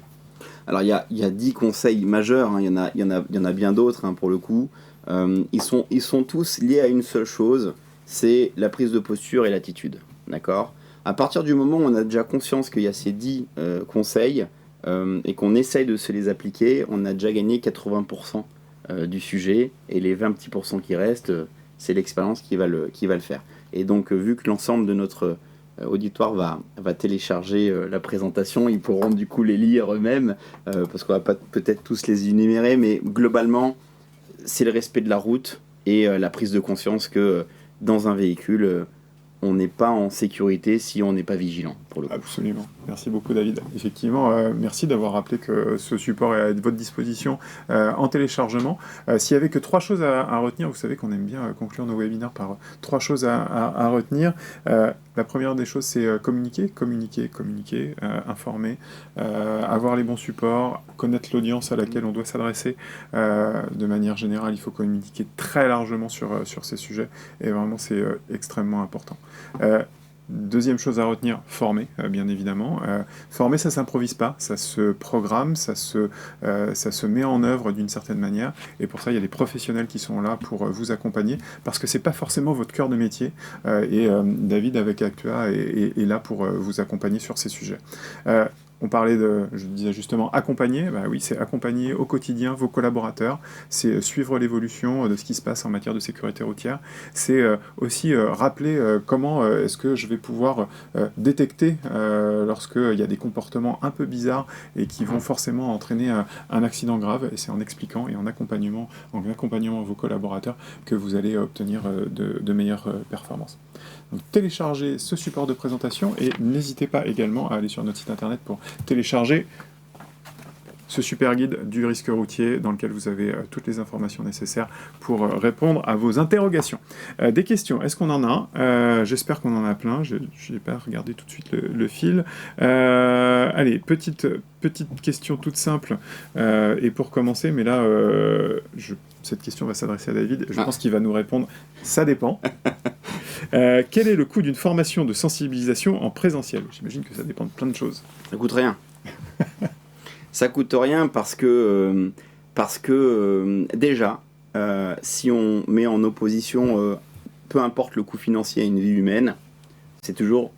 Alors il y a 10 conseils majeurs, il y en a bien d'autres pour le coup. Ils sont tous liés à une seule chose, c'est la prise de posture et l'attitude. D'accord ? À partir du moment où on a déjà conscience qu'il y a ces 10 conseils et qu'on essaye de se les appliquer, on a déjà gagné 80% du sujet, et les 20 petits % qui restent, c'est l'expérience qui va le faire. Et donc vu que l'ensemble de notre auditoire va télécharger la présentation, ils pourront du coup les lire eux-mêmes, parce qu'on va pas peut-être tous les énumérer, mais globalement, c'est le respect de la route et la prise de conscience que dans un véhicule, on n'est pas en sécurité si on n'est pas vigilant. pour le coup. Absolument. Merci beaucoup, David. Effectivement, merci d'avoir rappelé que ce support est à votre disposition en téléchargement. S'il y avait que 3 choses à retenir, vous savez qu'on aime bien conclure nos webinaires par 3 choses à retenir. La première des choses, c'est communiquer, informer, avoir les bons supports, connaître l'audience à laquelle on doit s'adresser. De manière générale, il faut communiquer très largement sur ces sujets, et vraiment, c'est extrêmement important. Deuxième chose à retenir, former, bien évidemment. Former, ça s'improvise pas, ça se programme, ça se met en œuvre d'une certaine manière, et pour ça, il y a des professionnels qui sont là pour vous accompagner, parce que c'est pas forcément votre cœur de métier, et David, avec Actua, est là pour vous accompagner sur ces sujets. On parlait je disais justement, accompagner, bah oui, c'est accompagner au quotidien vos collaborateurs, c'est suivre l'évolution de ce qui se passe en matière de sécurité routière, c'est aussi rappeler comment est-ce que je vais pouvoir détecter lorsqu'il y a des comportements un peu bizarres et qui vont forcément entraîner un accident grave, et c'est en expliquant et en accompagnement vos collaborateurs que vous allez obtenir de meilleures performances. Donc, téléchargez ce support de présentation et n'hésitez pas également à aller sur notre site internet pour télécharger ce super guide du risque routier dans lequel vous avez toutes les informations nécessaires pour répondre à vos interrogations. Des questions, est-ce qu'on en a? J'espère qu'on en a plein, je n'ai pas regardé tout de suite le fil. Allez, petite question toute simple, et pour commencer, mais là, cette question va s'adresser à David, je pense qu'il va nous répondre, ça dépend. Quel est le coût d'une formation de sensibilisation en présentiel? J'imagine que ça dépend de plein de choses. Ça coûte rien. Ça coûte rien parce que déjà, si on met en opposition, peu importe le coût financier à une vie humaine, c'est toujours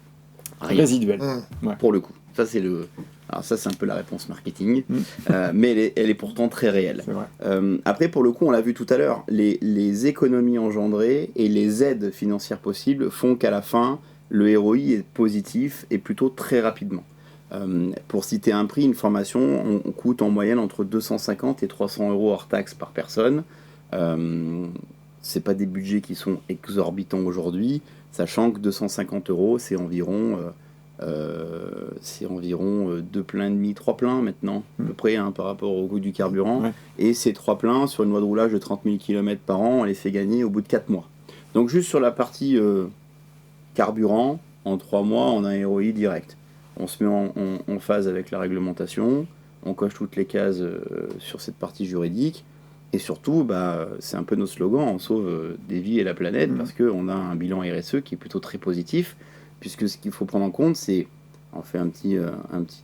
rien. Résiduel. Ouais. Pour le coup. Alors ça, c'est un peu la réponse marketing, mais elle est pourtant très réelle. C'est vrai. Après, pour le coup, on l'a vu tout à l'heure, les économies engendrées et les aides financières possibles font qu'à la fin, le ROI est positif et plutôt très rapidement. Pour citer un prix, une formation on coûte en moyenne entre 250 et 300 euros hors taxe par personne. C'est pas des budgets qui sont exorbitants aujourd'hui, sachant que 250 euros, c'est environ 2 pleins et demi, 3 pleins maintenant, à peu près, par rapport au coût du carburant. Ouais. Et ces 3 pleins, sur une loi de roulage de 30 000 km par an, on les fait gagner au bout de 4 mois. Donc juste sur la partie carburant, en 3 mois, on a un ROI direct. On se met en phase avec la réglementation, on coche toutes les cases sur cette partie juridique, et surtout, c'est un peu notre slogan, on sauve des vies et la planète, parce qu'on a un bilan RSE qui est plutôt très positif, puisque ce qu'il faut prendre en compte, c'est, on fait un petit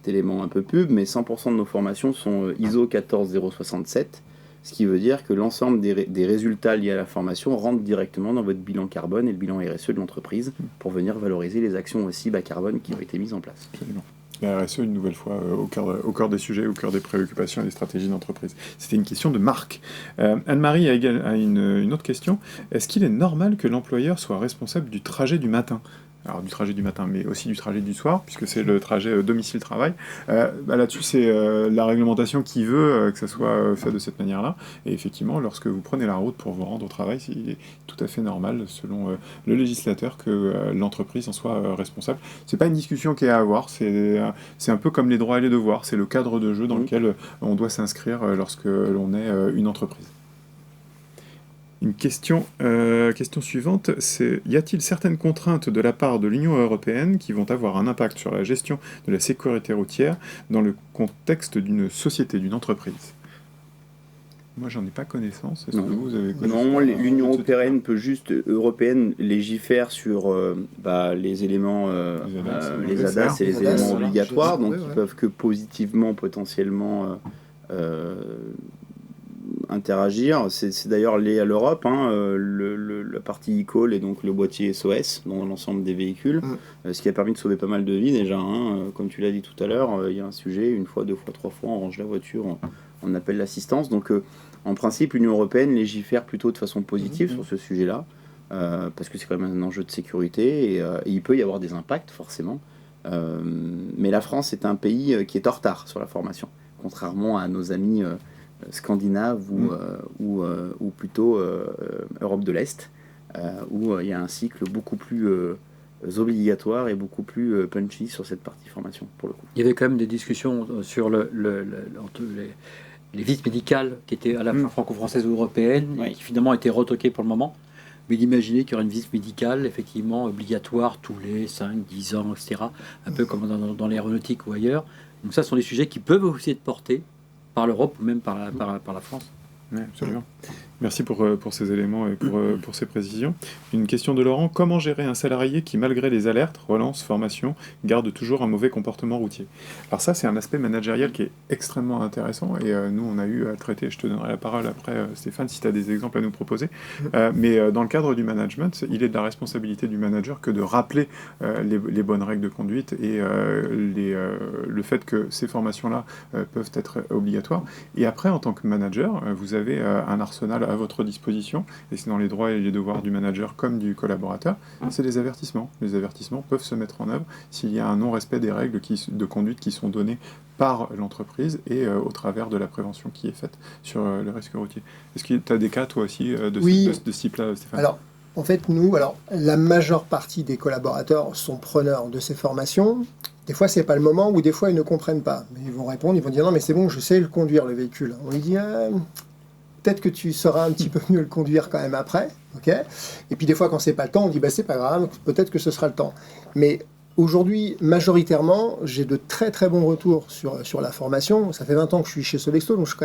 élément un peu pub, mais 100% de nos formations sont ISO 14067, ce qui veut dire que l'ensemble des résultats liés à la formation rentrent directement dans votre bilan carbone et le bilan RSE de l'entreprise pour venir valoriser les actions aussi bas carbone qui ont été mises en place. Absolument. La RSE, une nouvelle fois, au cœur des sujets, au cœur des préoccupations et des stratégies d'entreprise. C'était une question de Marc. Anne-Marie a une autre question. Est-ce qu'il est normal que l'employeur soit responsable du trajet du matin ? Alors du trajet du matin, mais aussi du trajet du soir, puisque c'est le trajet domicile-travail. Là-dessus, c'est la réglementation qui veut que ça soit fait de cette manière-là. Et effectivement, lorsque vous prenez la route pour vous rendre au travail, il est tout à fait normal, selon le législateur, que l'entreprise en soit responsable. C'est pas une discussion qui est à avoir, c'est un peu comme les droits et les devoirs. C'est le cadre de jeu dans lequel on doit s'inscrire lorsque l'on est une entreprise. Une question suivante, c'est: y a-t-il certaines contraintes de la part de l'Union européenne qui vont avoir un impact sur la gestion de la sécurité routière dans le contexte d'une société, d'une entreprise? Moi, j'en ai pas connaissance. Est-ce que vous avez connaissance? Non, l'Union européenne peut juste légifère sur les éléments, les ADAS et les éléments obligatoires, donc qui peuvent que positivement potentiellement interagir. C'est d'ailleurs lié à l'Europe, la partie e-call et donc le boîtier SOS dans l'ensemble des véhicules, ce qui a permis de sauver pas mal de vies déjà. Comme tu l'as dit tout à l'heure, il y a un sujet, 1 fois, 2 fois, 3 fois, on range la voiture, on appelle l'assistance. Donc en principe, l'Union européenne légifère plutôt de façon positive sur ce sujet-là, parce que c'est quand même un enjeu de sécurité, et il peut y avoir des impacts forcément. Mais la France est un pays qui est en retard sur la formation, contrairement à nos amis scandinaves ou plutôt Europe de l'Est, où il y a un cycle beaucoup plus obligatoires et beaucoup plus punchy sur cette partie formation, pour le coup. Il y avait quand même des discussions sur entre les visites médicales qui étaient à la fois franco-françaises ou européennes, Oui. et qui finalement étaient retoquées pour le moment. Mais d'imaginer qu'il y aurait une visite médicale effectivement obligatoire tous les 5, 10 ans, etc. Un peu comme dans l'aéronautique ou ailleurs. Donc ça, ce sont des sujets qui peuvent aussi être portés par l'Europe ou même par la France. Oui, absolument. Merci pour ces éléments et pour ces précisions. Une question de Laurent. Comment gérer un salarié qui, malgré les alertes, relance, formation, garde toujours un mauvais comportement routier? Alors ça, c'est un aspect managérial qui est extrêmement intéressant et nous, on a eu à le traiter. Je te donnerai la parole après, Stéphane, si tu as des exemples à nous proposer. Mais dans le cadre du management, il est de la responsabilité du manager que de rappeler les bonnes règles de conduite et le fait que ces formations-là peuvent être obligatoires. Et après, en tant que manager, vous avez un arsenal à votre disposition, et c'est dans les droits et les devoirs du manager comme du collaborateur, c'est les avertissements. Les avertissements peuvent se mettre en œuvre s'il y a un non-respect des règles de conduite qui sont données par l'entreprise et au travers de la prévention qui est faite sur le risque routier. Est-ce que tu as des cas, toi aussi, de ce type-là, Stéphane? Alors, en fait, la majeure partie des collaborateurs sont preneurs de ces formations. Des fois, c'est pas le moment, ou des fois, ils ne comprennent pas. Mais ils vont répondre, ils vont dire non, mais c'est bon, je sais le conduire, le véhicule. On lui dit peut-être que tu sauras un petit peu mieux le conduire quand même après. Okay, et puis, des fois, quand c'est pas le temps, on dit c'est pas grave, peut-être que ce sera le temps. Mais aujourd'hui, majoritairement, j'ai de très très bons retours sur la formation. Ça fait 20 ans que je suis chez Sodexo, donc je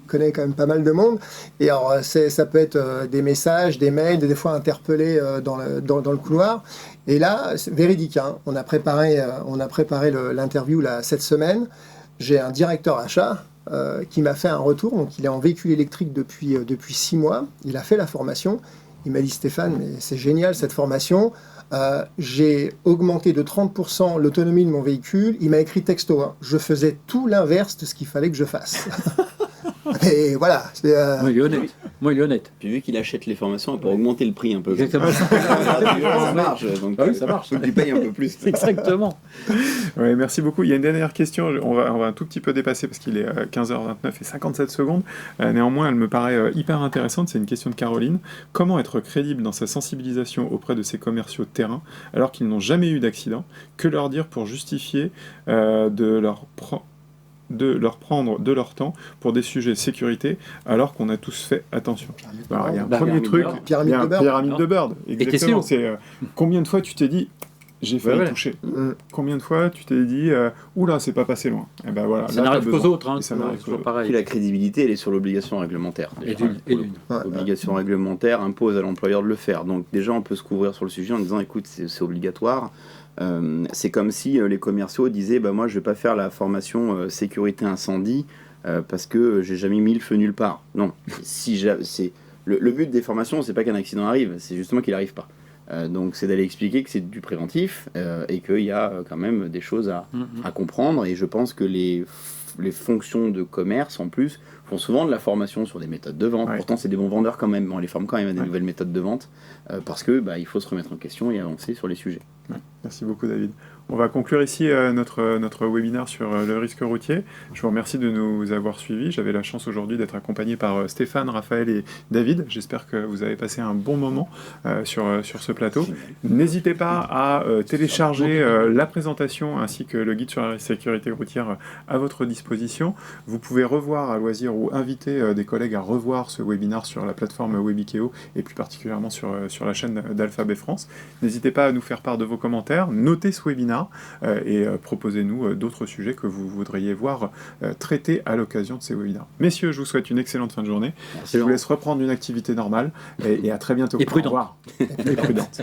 connais quand même pas mal de monde. Et alors, ça peut être des messages, des mails, des fois interpellés dans le couloir. Et là, c'est véridique, hein. On a préparé l'interview cette semaine. J'ai un directeur achat qui m'a fait un retour. Donc, il est en véhicule électrique depuis 6 mois. Il a fait la formation. Il m'a dit, Stéphane, mais c'est génial cette formation. J'ai augmenté de 30% l'autonomie de mon véhicule. Il m'a écrit texto. Je faisais tout l'inverse de ce qu'il fallait que je fasse. Et voilà. Moi, il est honnête. Puis vu qu'il achète les formations pour augmenter le prix un peu. Exactement. Ça marche. Donc, ça marche. Faut que tu payes un peu plus. Exactement. Oui, merci beaucoup. Il y a une dernière question. On va un tout petit peu dépasser parce qu'il est 15h29 et 57 secondes. Néanmoins, elle me paraît hyper intéressante. C'est une question de Caroline. Comment être crédible dans sa sensibilisation auprès de ces commerciaux de terrain alors qu'ils n'ont jamais eu d'accident? Que leur dire pour justifier de leur prendre de leur temps pour des sujets sécurité alors qu'on a tous fait attention? Alors, il y a un premier truc, pyramide de Bird. Exactement. C'est combien de fois tu t'es dit j'ai failli toucher? Combien de fois tu t'es dit oula, c'est pas passé loin? Et ben voilà, ça n'arrive qu'aux autres, ça n'arrive toujours pareil. Puis la crédibilité, elle est sur l'obligation réglementaire. Et d'une. L'obligation réglementaire impose à l'employeur de le faire. Donc déjà, on peut se couvrir sur le sujet en disant écoute, c'est obligatoire. C'est comme si les commerciaux disaient moi je vais pas faire la formation sécurité incendie parce que j'ai jamais mis le feu nulle part. Non, le but des formations, c'est pas qu'un accident arrive, c'est justement qu'il arrive pas. Donc c'est d'aller expliquer que c'est du préventif et qu'il y a quand même des choses à comprendre. Et je pense que les fonctions de commerce en plus font souvent de la formation sur des méthodes de vente. Pourtant c'est des bons vendeurs quand même, on les forme quand même à des nouvelles méthodes de vente parce que il faut se remettre en question et avancer sur les sujets. Merci beaucoup David. On va conclure ici notre webinaire sur le risque routier. Je vous remercie de nous avoir suivis. J'avais la chance aujourd'hui d'être accompagné par Stéphane, Raphaël et David. J'espère que vous avez passé un bon moment sur ce plateau. N'hésitez pas à télécharger la présentation ainsi que le guide sur la sécurité routière à votre disposition. Vous pouvez revoir à loisir ou inviter des collègues à revoir ce webinaire sur la plateforme Webikeo et plus particulièrement sur la chaîne d'Alphabet France. N'hésitez pas à nous faire part de vos commentaires, notez ce webinaire et proposez-nous d'autres sujets que vous voudriez voir traités à l'occasion de ces webinaires. Messieurs, je vous souhaite une excellente fin de journée. Merci. Je vous laisse reprendre une activité normale et à très bientôt. Et prudente. Au revoir. Et prudente.